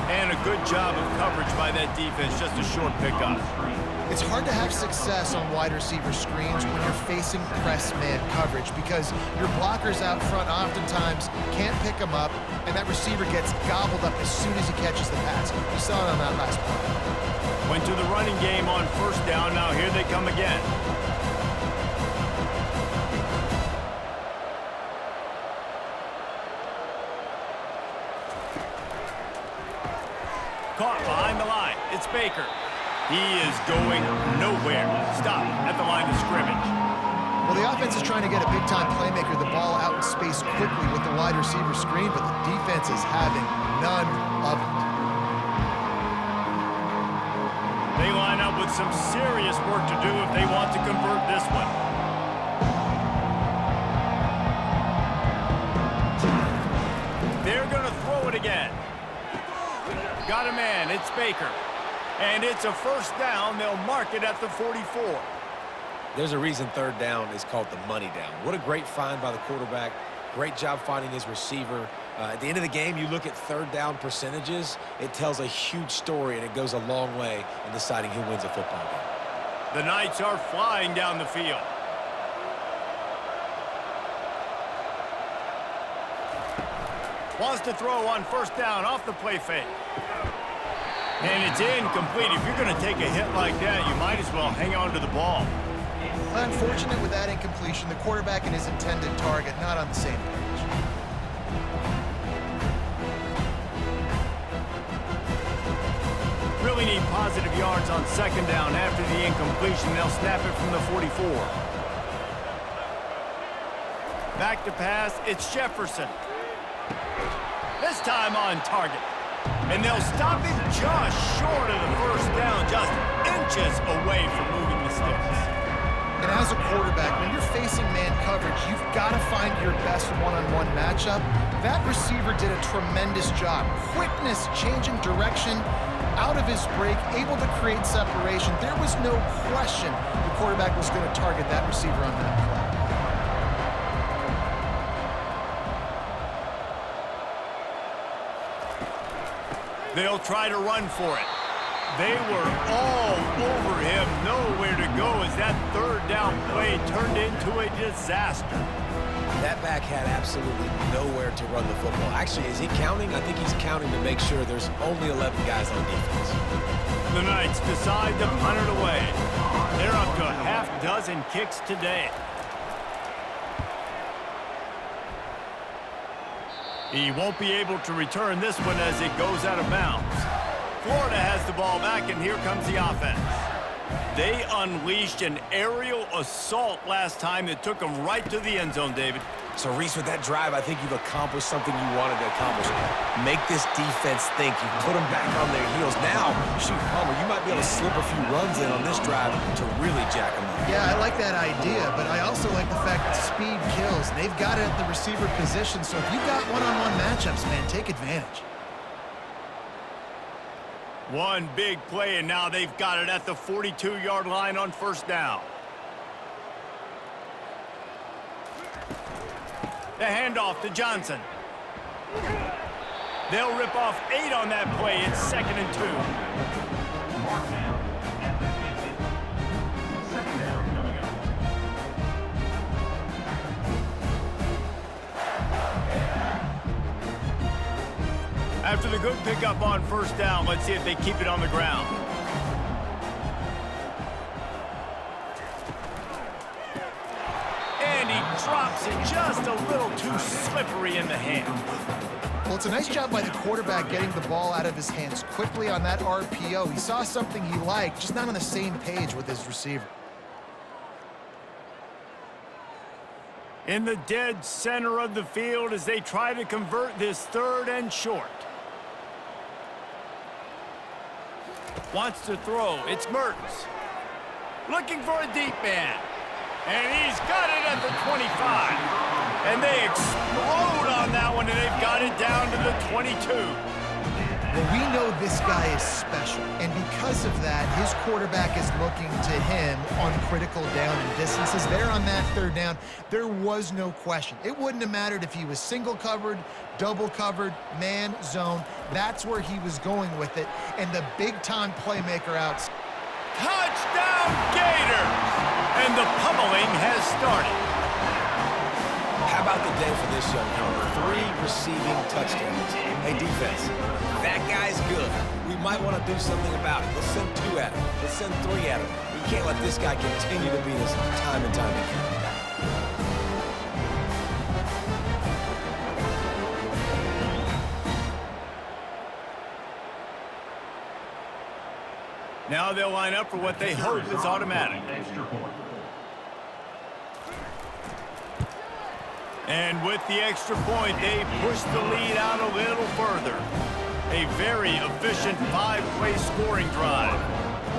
And a good job of coverage by that defense, just a short pickup. It's hard to have success on wide receiver screens when you're facing press man coverage because your blockers out front oftentimes can't pick them up, and that receiver gets gobbled up as soon as he catches the pass. You saw it on that last play. Went to the running game on first down. Now here they come again. Caught behind the line. It's Baker. He is going nowhere. Stop at the line of scrimmage. Well, the offense is trying to get a big-time playmaker the ball out in space quickly with the wide receiver screen, but the defense is having none of it. They line up with some serious work to do if they want to convert this one. They're going to throw it again. Got a man, it's Baker. And it's a first down. They'll mark it at the 44. There's a reason third down is called the money down. What a great find by the quarterback. Great job finding his receiver. At the end of the game, you look at third down percentages. It tells a huge story, and it goes a long way in deciding who wins a football game. The Knights are flying down the field. Wants to throw on first down off the play fake. And it's incomplete. If you're going to take a hit like that, you might as well hang on to the ball. Unfortunate with that incompletion. The quarterback and his intended target not on the same page. Really need positive yards on second down after the incompletion. They'll snap it from the 44. Back to pass, it's Jefferson. This time on target. And they'll stop him just short of the first down, just inches away from moving the sticks. And as a quarterback, when you're facing man coverage, you've got to find your best one-on-one matchup. That receiver did a tremendous job. Quickness, changing direction, out of his break, able to create separation. There was no question the quarterback was going to target that receiver on that play. They'll try to run for it. They were all over him, nowhere to go as that third down play turned into a disaster. That back had absolutely nowhere to run the football. Actually, is he counting? I think he's counting to make sure there's only 11 guys on defense. The Knights decide to punt it away. They're up to a half dozen kicks today. He won't be able to return this one as it goes out of bounds. ball back, and here comes the offense. They unleashed an aerial assault last time that took them right to the end zone, David. So, Reese, with that drive, I think you've accomplished something you wanted to accomplish. Make this defense think. You put them back on their heels. Now, shoot, Palmer, you might be able to slip a few runs in on this drive to really jack them up. Yeah, I like that idea, but I also like the fact that speed kills. And they've got it at the receiver position, so if you've got one-on-one matchups, man, take advantage. One big play, and now they've got it at the 42-yard line on first down. The handoff to Johnson. They'll rip off 8 on that play. It's 2nd and 2. After the good pickup on first down, let's see if they keep it on the ground. And he drops it just a little too slippery in the hand. Well, it's a nice job by the quarterback getting the ball out of his hands quickly on that RPO. He saw something he liked, just not on the same page with his receiver. In the dead center of the field as they try to convert this 3rd and short. Wants to throw. It's Mertens. Looking for a deep man. And he's got it at the 25. And they explode on that one, and they've got it down to the 22. Well, we know this guy is special, and because of that, his quarterback is looking to him on critical down and distances. There on that 3rd down, there was no question. It wouldn't have mattered if he was single covered, double covered, man, zone. That's where he was going with it, and the big-time playmaker outs. Touchdown, Gators! And the pummeling has started. How about the day for this young fella? 3 receiving touchdowns. Hey, defense, that guy's good. We might want to do something about it. Let's send 2 at him. Let's send 3 at him. We can't let this guy continue to beat us time and time again. Now they'll line up for what they hope is automatic. And with the extra point, they push the lead out a little further. A very efficient 5-play scoring drive.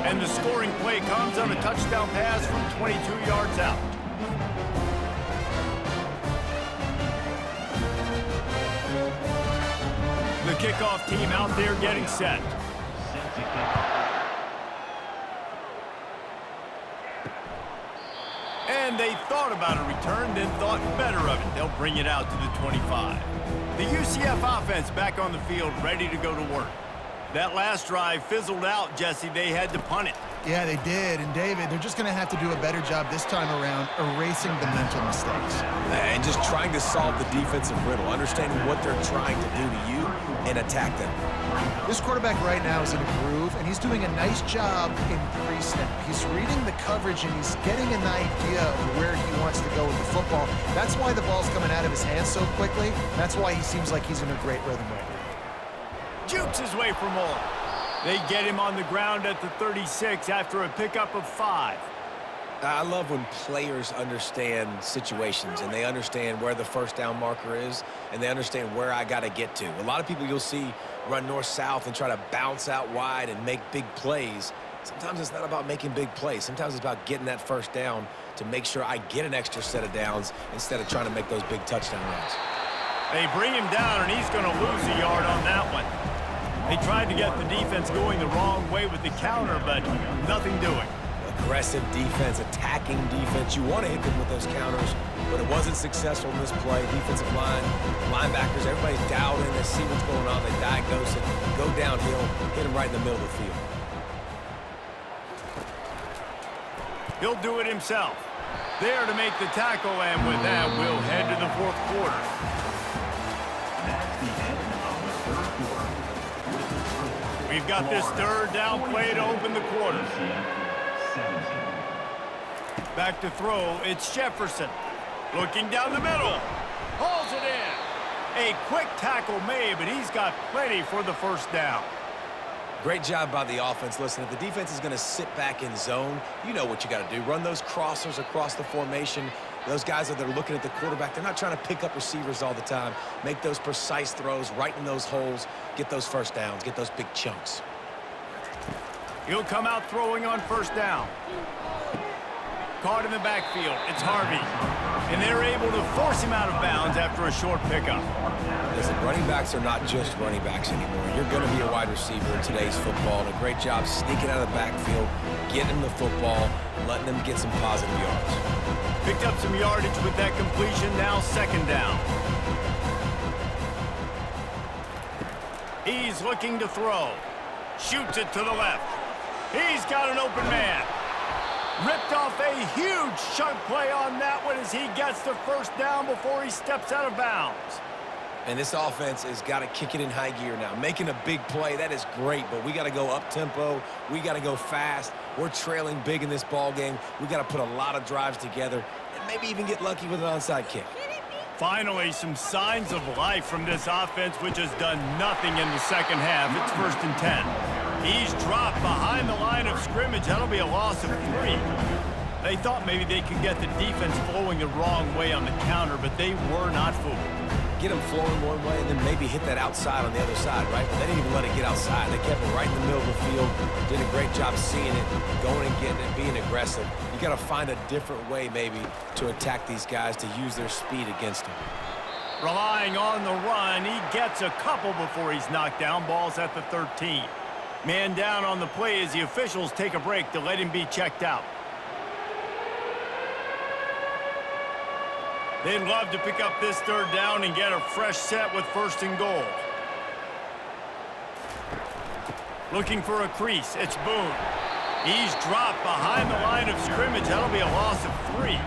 And the scoring play comes on a touchdown pass from 22 yards out. The kickoff team out there getting set. And they thought about a return, then thought better of it. They'll bring it out to the 25. The UCF offense back on the field, ready to go to work. That last drive fizzled out, Jesse. They had to punt it. Yeah, they did. And, David, they're just going to have to do a better job this time around erasing the mental mistakes. And just trying to solve the defensive riddle, understanding what they're trying to do to you and attack them. This quarterback right now is in a groove, and he's doing a nice job in pre-snap. He's reading the coverage, and he's getting an idea of where he wants to go with the football. That's why the ball's coming out of his hands so quickly. That's why he seems like he's in a great rhythm right now. Jukes his way for more. They get him on the ground at the 36 after a pickup of 5. I love when players understand situations and they understand where the first down marker is and they understand where I got to get to. A lot of people you'll see run north-south and try to bounce out wide and make big plays. Sometimes it's not about making big plays. Sometimes it's about getting that first down to make sure I get an extra set of downs instead of trying to make those big touchdown runs. They bring him down, and he's going to lose a yard on that one. They tried to get the defense going the wrong way with the counter, but nothing doing. Aggressive defense, attacking defense. You want to hit them with those counters, but it wasn't successful in this play. Defensive line, linebackers, everybody's dialed in. They see what's going on. They diagnose it, go downhill, hit him right in the middle of the field. He'll do it himself. There to make the tackle, and with that, we'll head to the 4th quarter. We've got this 3rd down play to open the quarter. Back to throw, it's Jefferson. Looking down the middle. Hauls it in. A quick tackle made, but he's got plenty for the first down. Great job by the offense. Listen, if the defense is going to sit back in zone, you know what you got to do. Run those crossers across the formation. Those guys that are looking at the quarterback, they're not trying to pick up receivers all the time. Make those precise throws, right in those holes, get those first downs, get those big chunks. He'll come out throwing on first down. Caught in the backfield. It's Harvey. And they're able to force him out of bounds after a short pickup. Listen, running backs are not just running backs anymore. You're going to be a wide receiver in today's football. And a great job sneaking out of the backfield, getting the football, letting them get some positive yards. Picked up some yardage with that completion. Now second down. He's looking to throw. Shoots it to the left. He's got an open man. Ripped off a huge chunk play on that one as he gets the first down before he steps out of bounds. And this offense has got to kick it in high gear now. Making a big play, that is great, but we got to go up-tempo. We got to go fast. We're trailing big in this ball game. We got to put a lot of drives together and maybe even get lucky with an onside kick. Finally, some signs of life from this offense, which has done nothing in the second half. It's 1st and 10. He's dropped behind the line of scrimmage. That'll be a loss of 3. They thought maybe they could get the defense flowing the wrong way on the counter, but they were not fooled. Get them flowing one way and then maybe hit that outside on the other side, right? But they didn't even let it get outside. They kept it right in the middle of the field. Did a great job seeing it, going and getting it, being aggressive. You got to find a different way maybe to attack these guys to use their speed against them. Relying on the run, he gets a couple before he's knocked down. Ball's at the 13. Man down on the play as the officials take a break to let him be checked out. They'd love to pick up this third down and get a fresh set with 1st and goal. Looking for a crease. It's Boone. He's dropped behind the line of scrimmage. That'll be a loss of 3.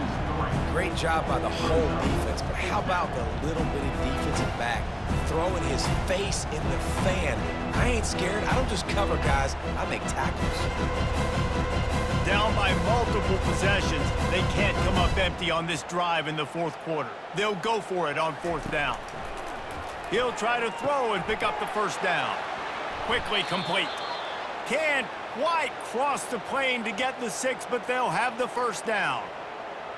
Great job by the whole defense, but how about the little bitty defensive back throwing his face in the fan? I ain't scared. I don't just cover guys. I make tackles. Down by multiple possessions, they can't come up empty on this drive in the 4th quarter. They'll go for it on 4th down. He'll try to throw and pick up the first down. Quickly complete. Can't quite cross the plane to get the 6, but they'll have the first down.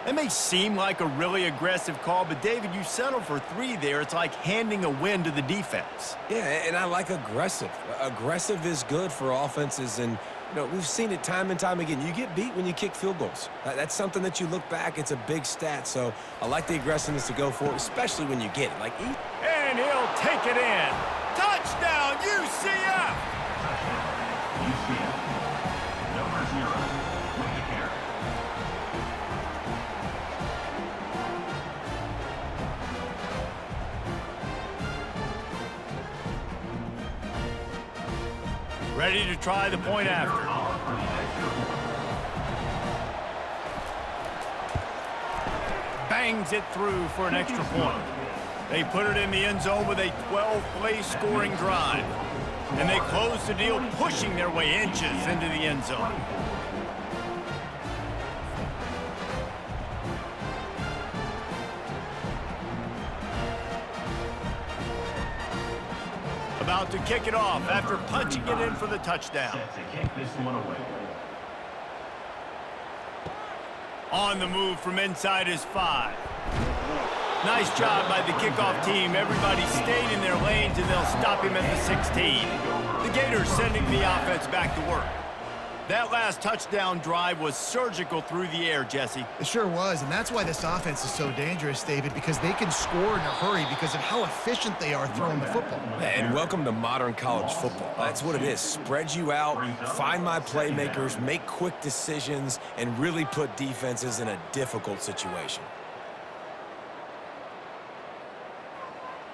It may seem like a really aggressive call, but David, you settle for 3 there. It's like handing a win to the defense. Yeah, and I like aggressive. Aggressive is good for offenses, and you know, we've seen it time and time again. You get beat when you kick field goals. That's something that you look back, it's a big stat. So I like the aggressiveness to go for it, especially when you get it. And he'll take it in. Touchdown, UCF! UCF, number 0, with the carry. Ready to try the point after. Bangs it through for an extra point. They put it in the end zone with a 12-play scoring drive. And they close the deal, pushing their way inches into the end zone. About to kick it off after punching it in for the touchdown. Set to kick this one away. On the move from inside his 5. Nice job by the kickoff team. Everybody stayed in their lanes, and they'll stop him at the 16. The Gators sending the offense back to work. That last touchdown drive was surgical through the air, Jesse. It sure was, and that's why this offense is so dangerous, David, because they can score in a hurry because of how efficient they are throwing the football. And welcome to modern college football. That's what it is. Spread you out, find my playmakers, make quick decisions, and really put defenses in a difficult situation.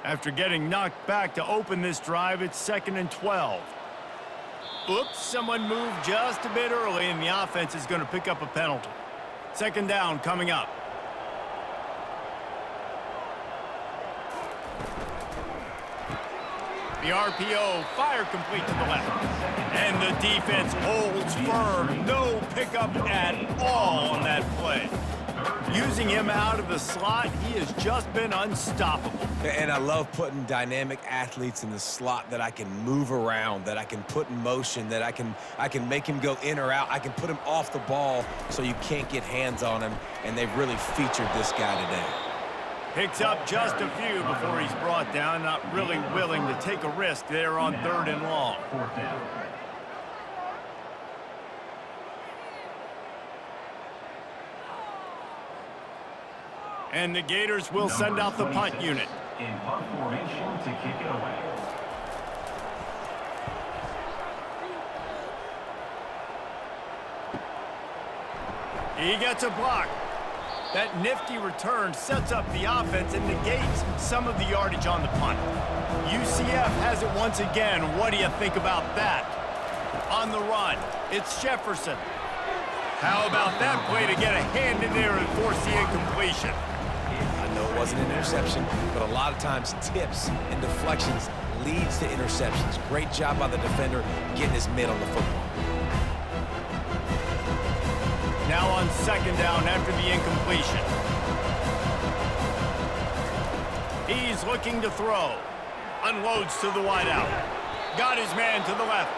After getting knocked back to open this drive, it's 2nd and 12. Oops, someone moved just a bit early, and the offense is going to pick up a penalty. 2nd down coming up. The RPO, fire complete to the left. And the defense holds firm. No pickup at all on that play. Using him out of the slot, he has just been unstoppable. And I love putting dynamic athletes in the slot that I can move around, that I can put in motion, that I can make him go in or out. I can put him off the ball so you can't get hands on him, and they've really featured this guy today. Picks up just a few before he's brought down, not really willing to take a risk there on 3rd and long. 4th down. And the Gators will send out the punt unit. In punt formation to kick it away. He gets a block. That nifty return sets up the offense and negates some of the yardage on the punt. UCF has it once again. What do you think about that? On the run, it's Jefferson. How about that play to get a hand in there and force the incompletion? I know it wasn't an interception, but a lot of times tips and deflections leads to interceptions. Great job by the defender getting his mitt on the football. Now on 2nd down after the incompletion. He's looking to throw. Unloads to the wideout. Got his man to the left.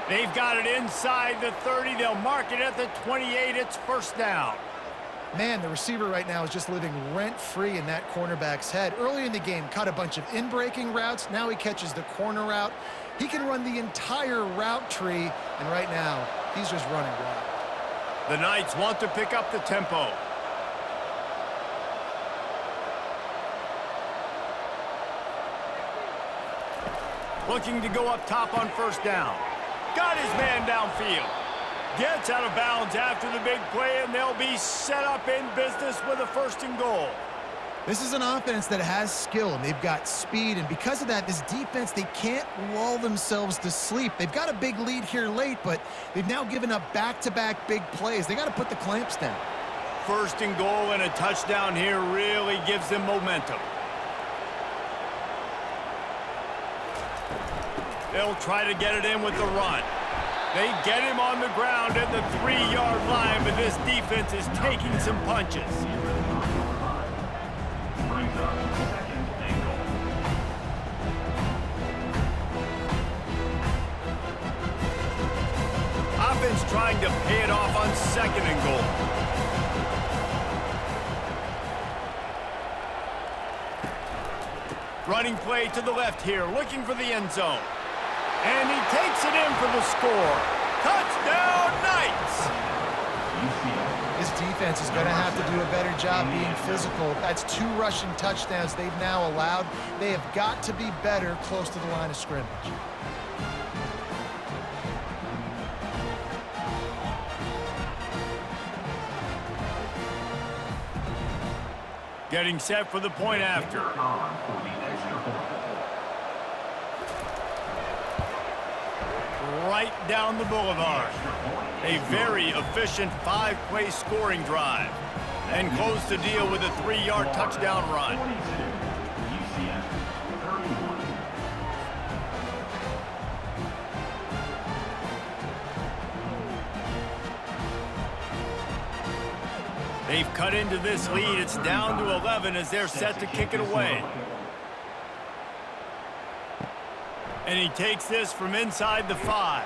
They've got it inside the 30. They'll mark it at the 28. It's 1st down. Man, the receiver right now is just living rent-free in that cornerback's head. Early in the game, caught a bunch of in-breaking routes. Now he catches the corner route. He can run the entire route tree, and right now, he's just running wild. The Knights want to pick up the tempo. Looking to go up top on 1st down. Got his man downfield. Gets out of bounds after the big play, and they'll be set up in business with a 1st and goal. This is an offense that has skill, and they've got speed, and because of that, this defense, they can't lull themselves to sleep. They've got a big lead here late, but they've now given up back-to-back big plays. They got to put the clamps down. 1st and goal and a touchdown here really gives them momentum. They'll try to get it in with the run. They get him on the ground at the 3-yard line, but this defense is taking some punches. Brings up 2nd and goal. Offense trying to pay it off on 2nd and goal. Running play to the left here, looking for the end zone. And he takes it in for the score. Touchdown, Knights! This defense is going to have to do a better job being physical. That's 2 rushing touchdowns they've now allowed. They have got to be better close to the line of scrimmage. Getting set for the point after. On for the extra point. Right down the boulevard. A very efficient 5-play scoring drive. And close the deal with a 3-yard touchdown run. 42, UCF 31. They've cut into this lead. It's down to 11 as they're set to kick it away. And he takes this from inside the 5.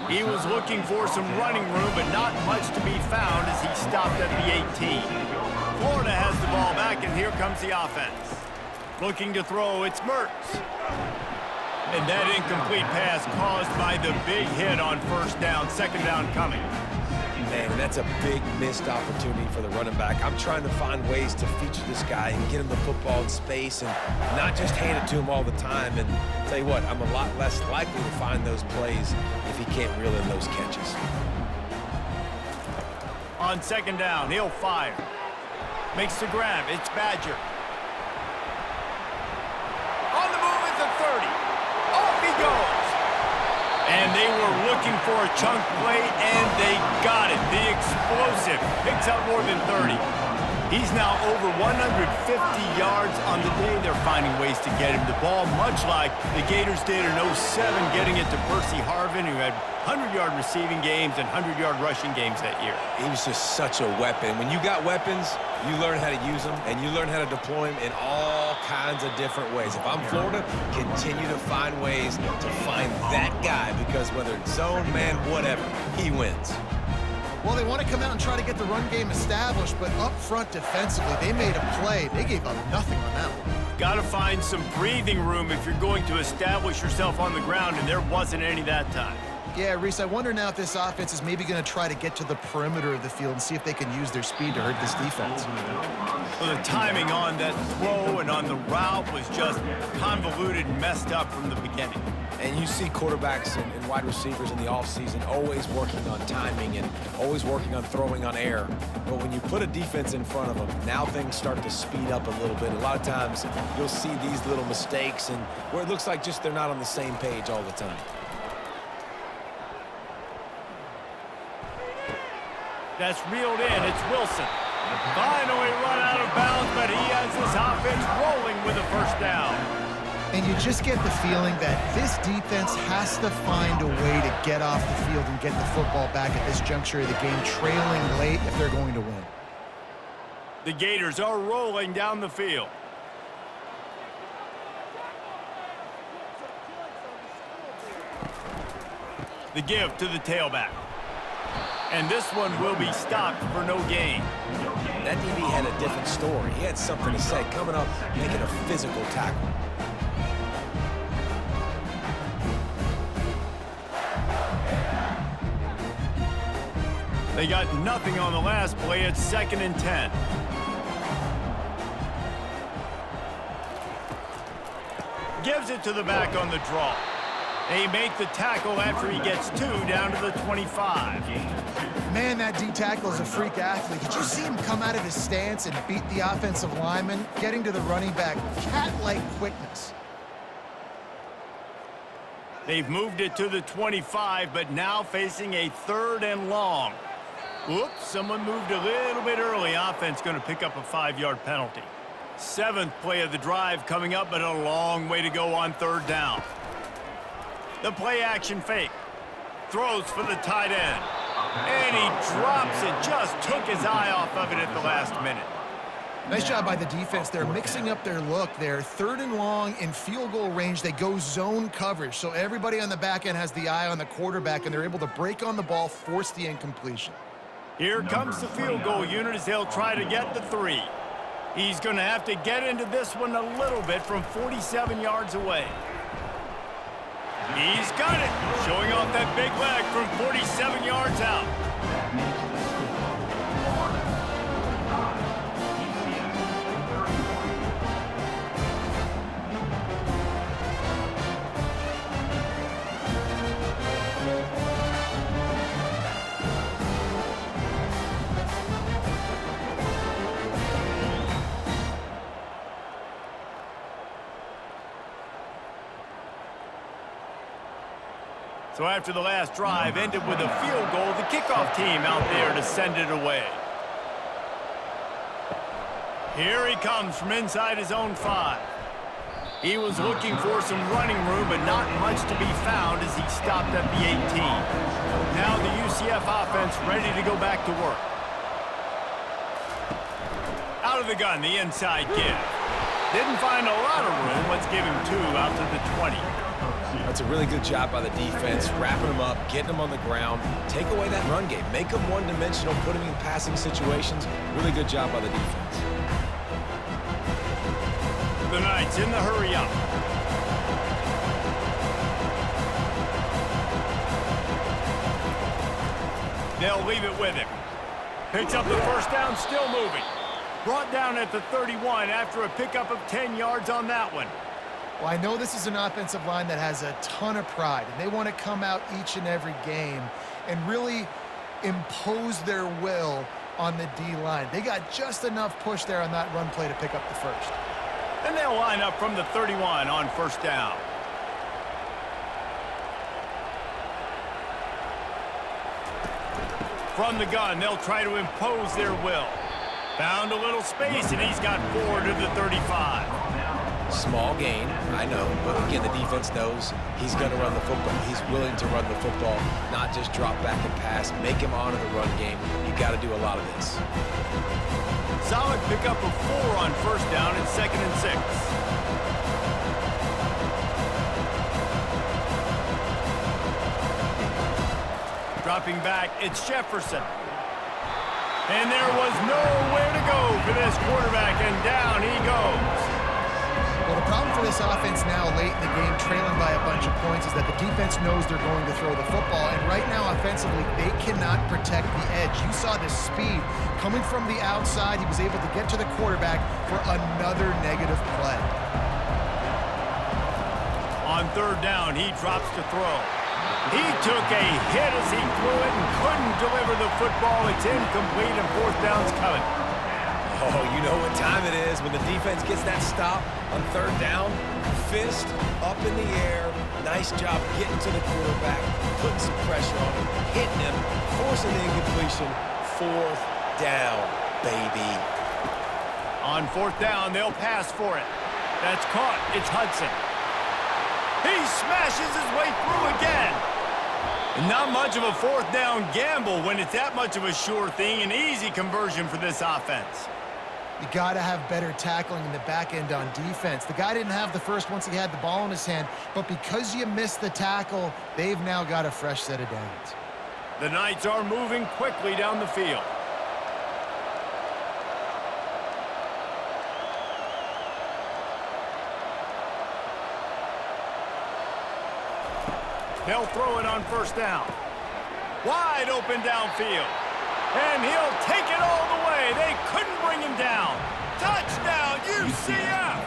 He was looking for some running room, but not much to be found as he stopped at the 18. Florida has the ball back, and here comes the offense. Looking to throw, it's Mertz. And that incomplete pass caused by the big hit on 1st down, 2nd down coming. Man, that's a big missed opportunity for the running back. I'm trying to find ways to feature this guy and get him the football in space and not just hand it to him all the time. And tell you what, I'm a lot less likely to find those plays if he can't reel in those catches. On 2nd down, he'll fire. Makes the grab, it's Badger. On the move at the 30. Off he goes. And they were looking for a chunk play, and they got it. The explosive picks up more than 30. He's now over 150 yards on the day. They're finding ways to get him the ball, much like the Gators did in '07, getting it to Percy Harvin, who had 100-yard receiving games and 100-yard rushing games that year. He was just such a weapon. When you got weapons, you learn how to use them, and you learn how to deploy them in all kinds of different ways. If I'm Florida, continue to find ways to find that guy, because whether it's zone, man, whatever, he wins. Well, they want to come out and try to get the run game established, but up front defensively, they made a play. They gave up nothing on that one. Got to find some breathing room if you're going to establish yourself on the ground, and there wasn't any that time. Yeah, Reese, I wonder now if this offense is maybe going to try to get to the perimeter of the field and see if they can use their speed to hurt this defense. Well, the timing on that throw and on the route was just convoluted and messed up from the beginning. And you see quarterbacks and wide receivers in the offseason always working on timing and always working on throwing on air. But when you put a defense in front of them, now things start to speed up a little bit. A lot of times you'll see these little mistakes and where it looks like just they're not on the same page all the time. That's reeled in. It's Wilson. Finally run out of bounds, but he has this offense rolling with a first down. And you just get the feeling that this defense has to find a way to get off the field and get the football back at this juncture of the game, trailing late if they're going to win. The Gators are rolling down the field. The give to the tailback. And this one will be stopped for no gain. That DB had a different story. He had something to say, coming up, making a physical tackle. They got nothing on the last play. It's 2nd and 10. Gives it to the back on the draw. They make the tackle after he gets 2 down to the 25. Man, that D tackle is a freak athlete. Did you see him come out of his stance and beat the offensive lineman, getting to the running back? Cat-like quickness. They've moved it to the 25, but now facing a 3rd and long. Whoops, someone moved a little bit early. Offense going to pick up a 5-yard penalty. 7th play of the drive coming up, but a long way to go on 3rd down. The play action fake. Throws for the tight end. And he drops it. Just took his eye off of it at the last minute. Nice job by the defense. They're mixing up their look there. 3rd and long in field goal range. They go zone coverage. So everybody on the back end has the eye on the quarterback, and they're able to break on the ball, force the incompletion. Here comes the field goal unit as they'll try to get the 3. He's going to have to get into this one a little bit from 47 yards away. He's got it, showing off that big leg from 47 yards out. So after the last drive ended with a field goal, the kickoff team out there to send it away. Here he comes from inside his own 5. He was looking for some running room, but not much to be found as he stopped at the 18. Now the UCF offense ready to go back to work. Out of the gun, the inside give. Didn't find a lot of room. Let's give him 2 out to the 20. That's a really good job by the defense, wrapping them up, getting them on the ground, take away that run game, make them one-dimensional, put them in passing situations. Really good job by the defense. The Knights in the hurry up. They'll leave it with him. Picks up the first down, still moving. Brought down at the 31 after a pickup of 10 yards on that one. Well, I know this is an offensive line that has a ton of pride, and they want to come out each and every game and really impose their will on the D-line. They got just enough push there on that run play to pick up the first. And they'll line up from the 31 on first down. From the gun, they'll try to impose their will. Found a little space, and he's got 4 to the 35. Small gain, I know, but again, the defense knows he's going to run the football. He's willing to run the football, not just drop back and pass, make him honor the run game. You got to do a lot of this. Solid pickup of 4 on first down and 2nd and 6. Dropping back, it's Jefferson. And there was nowhere to go for this quarterback, and down he goes. Well, the problem for this offense now late in the game, trailing by a bunch of points, is that the defense knows they're going to throw the football. And right now, offensively, they cannot protect the edge. You saw the speed coming from the outside. He was able to get to the quarterback for another negative play. On 3rd down, he drops to throw. He took a hit as he threw it and couldn't deliver the football. It's incomplete, and 4th down's coming. Oh, you know what time it is when the defense gets that stop on 3rd down. Fist up in the air. Nice job getting to the quarterback, putting some pressure on him, hitting him, forcing the incompletion. 4th down, baby. On 4th down, they'll pass for it. That's caught. It's Hudson. He smashes his way through again. Not much of a 4th down gamble when it's that much of a sure thing. An easy conversion for this offense. You got to have better tackling in the back end on defense. The guy didn't have the first once he had the ball in his hand, but because you missed the tackle, they've now got a fresh set of downs. The Knights are moving quickly down the field. They'll throw it on 1st down. Wide open downfield. And he'll take it all the way. They couldn't bring him down. Touchdown, UCF!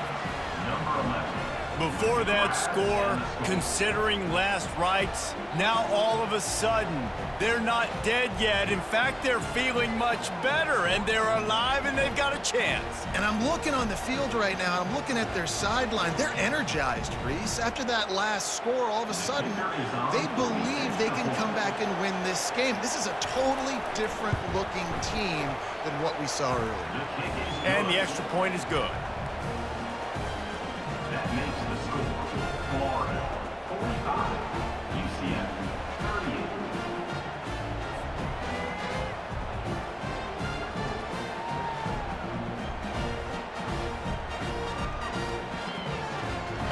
Number 11. Before that score, considering last rites, now all of a sudden, they're not dead yet. In fact, they're feeling much better, and they're alive, and they've got a chance. And I'm looking on the field right now, I'm looking at their sideline. They're energized, Reese. After that last score, all of a sudden, they believe they can come back and win this game. This is a totally different-looking team than what we saw earlier. And the extra point is good. That makes the score Florida 45, UCF 38.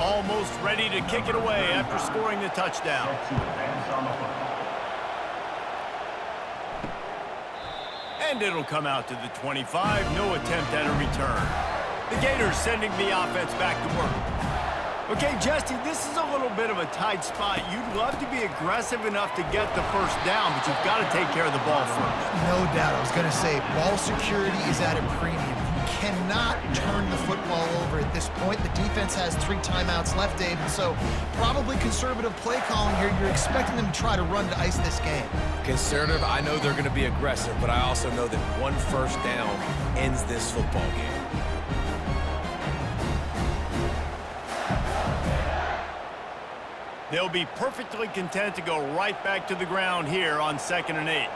Almost ready to kick it away after scoring the touchdown. Set to advance on the football. And it'll come out to the 25. No attempt at a return. The Gators sending the offense back to work. Okay, Jesse, this is a little bit of a tight spot. You'd love to be aggressive enough to get the 1st down, but you've got to take care of the ball first. No doubt. I was going to say, ball security is at a premium. You cannot turn the football over at this point. The defense has 3 timeouts left, Dave, and so probably conservative play calling here. You're expecting them to try to run to ice this game. Conservative, I know they're going to be aggressive, but I also know that 1 1st down ends this football game. They'll be perfectly content to go right back to the ground here on 2nd and 8.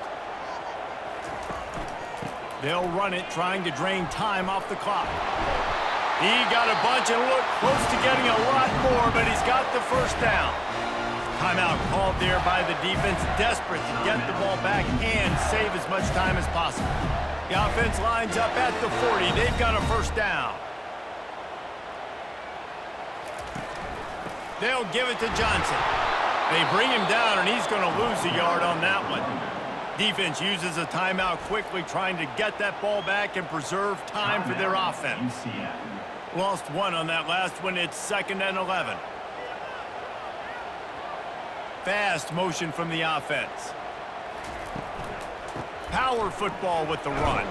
They'll run it, trying to drain time off the clock. He got a bunch and looked close to getting a lot more, but he's got the 1st down. Timeout called there by the defense, desperate to get the ball back and save as much time as possible. The offense lines up at the 40. They've got a 1st down. They'll give it to Johnson. They bring him down, and he's going to lose a yard on that one. Defense uses a timeout quickly, trying to get that ball back and preserve time for their offense. Lost 1 on that last one. It's 2nd and 11. Fast motion from the offense. Power football with the run.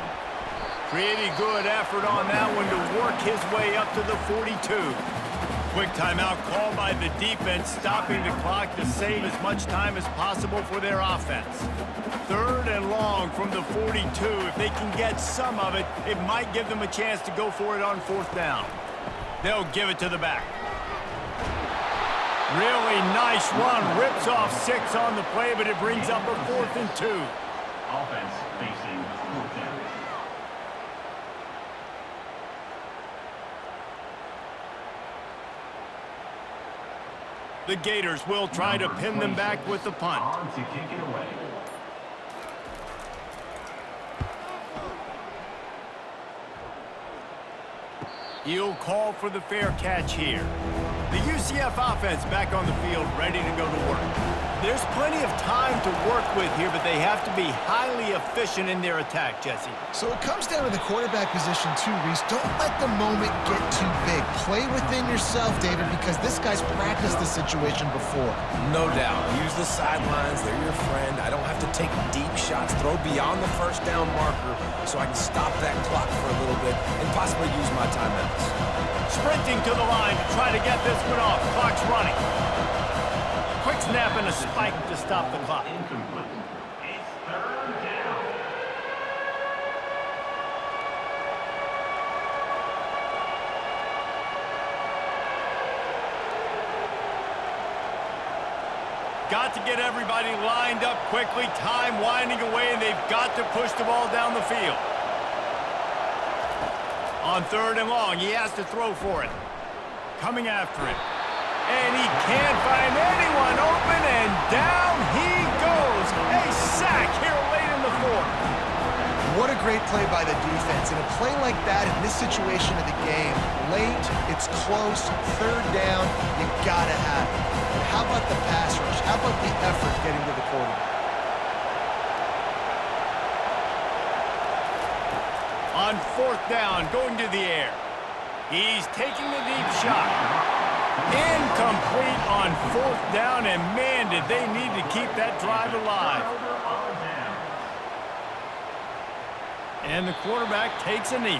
Pretty good effort on that one to work his way up to the 42. Quick timeout called by the defense, stopping the clock to save as much time as possible for their offense. 3rd and long from the 42. If they can get some of it, it might give them a chance to go for it on 4th down. They'll give it to the back. Really nice run. Rips off 6 on the play, but it brings up a 4th and 2. Offense facing 4th down. The Gators will try to pin them back with the punt. On to kick it away. He'll call for the fair catch here. The UCF offense back on the field, ready to go to work. There's plenty of time to work with here, but they have to be highly efficient in their attack, Jesse. So it comes down to the quarterback position too, Reese. Don't let the moment get too big. Play within yourself, David, because this guy's practiced the situation before. No doubt. Use the sidelines. They're your friend. I don't have to take deep shots. Throw beyond the first down marker so I can stop that clock for a little bit and possibly use my timeouts. Sprinting to the line to try to get this one off. Clock's running. Quick snap and a spike to stop the clock. Incomplete. It's third down. Got to get everybody lined up quickly. Time winding away, and they've got to push the ball down the field. On 3rd and long, he has to throw for it. Coming after it. And he can't find anyone open, and down he goes. A sack here late in the 4th. What a great play by the defense. And a play like that in this situation of the game, late, it's close, 3rd down, you gotta have it. And how about the pass rush? How about the effort getting to the quarterback? On 4th down, going to the air. He's taking the deep shot. Incomplete on 4th down, and man, did they need to keep that drive alive. And the quarterback takes a knee.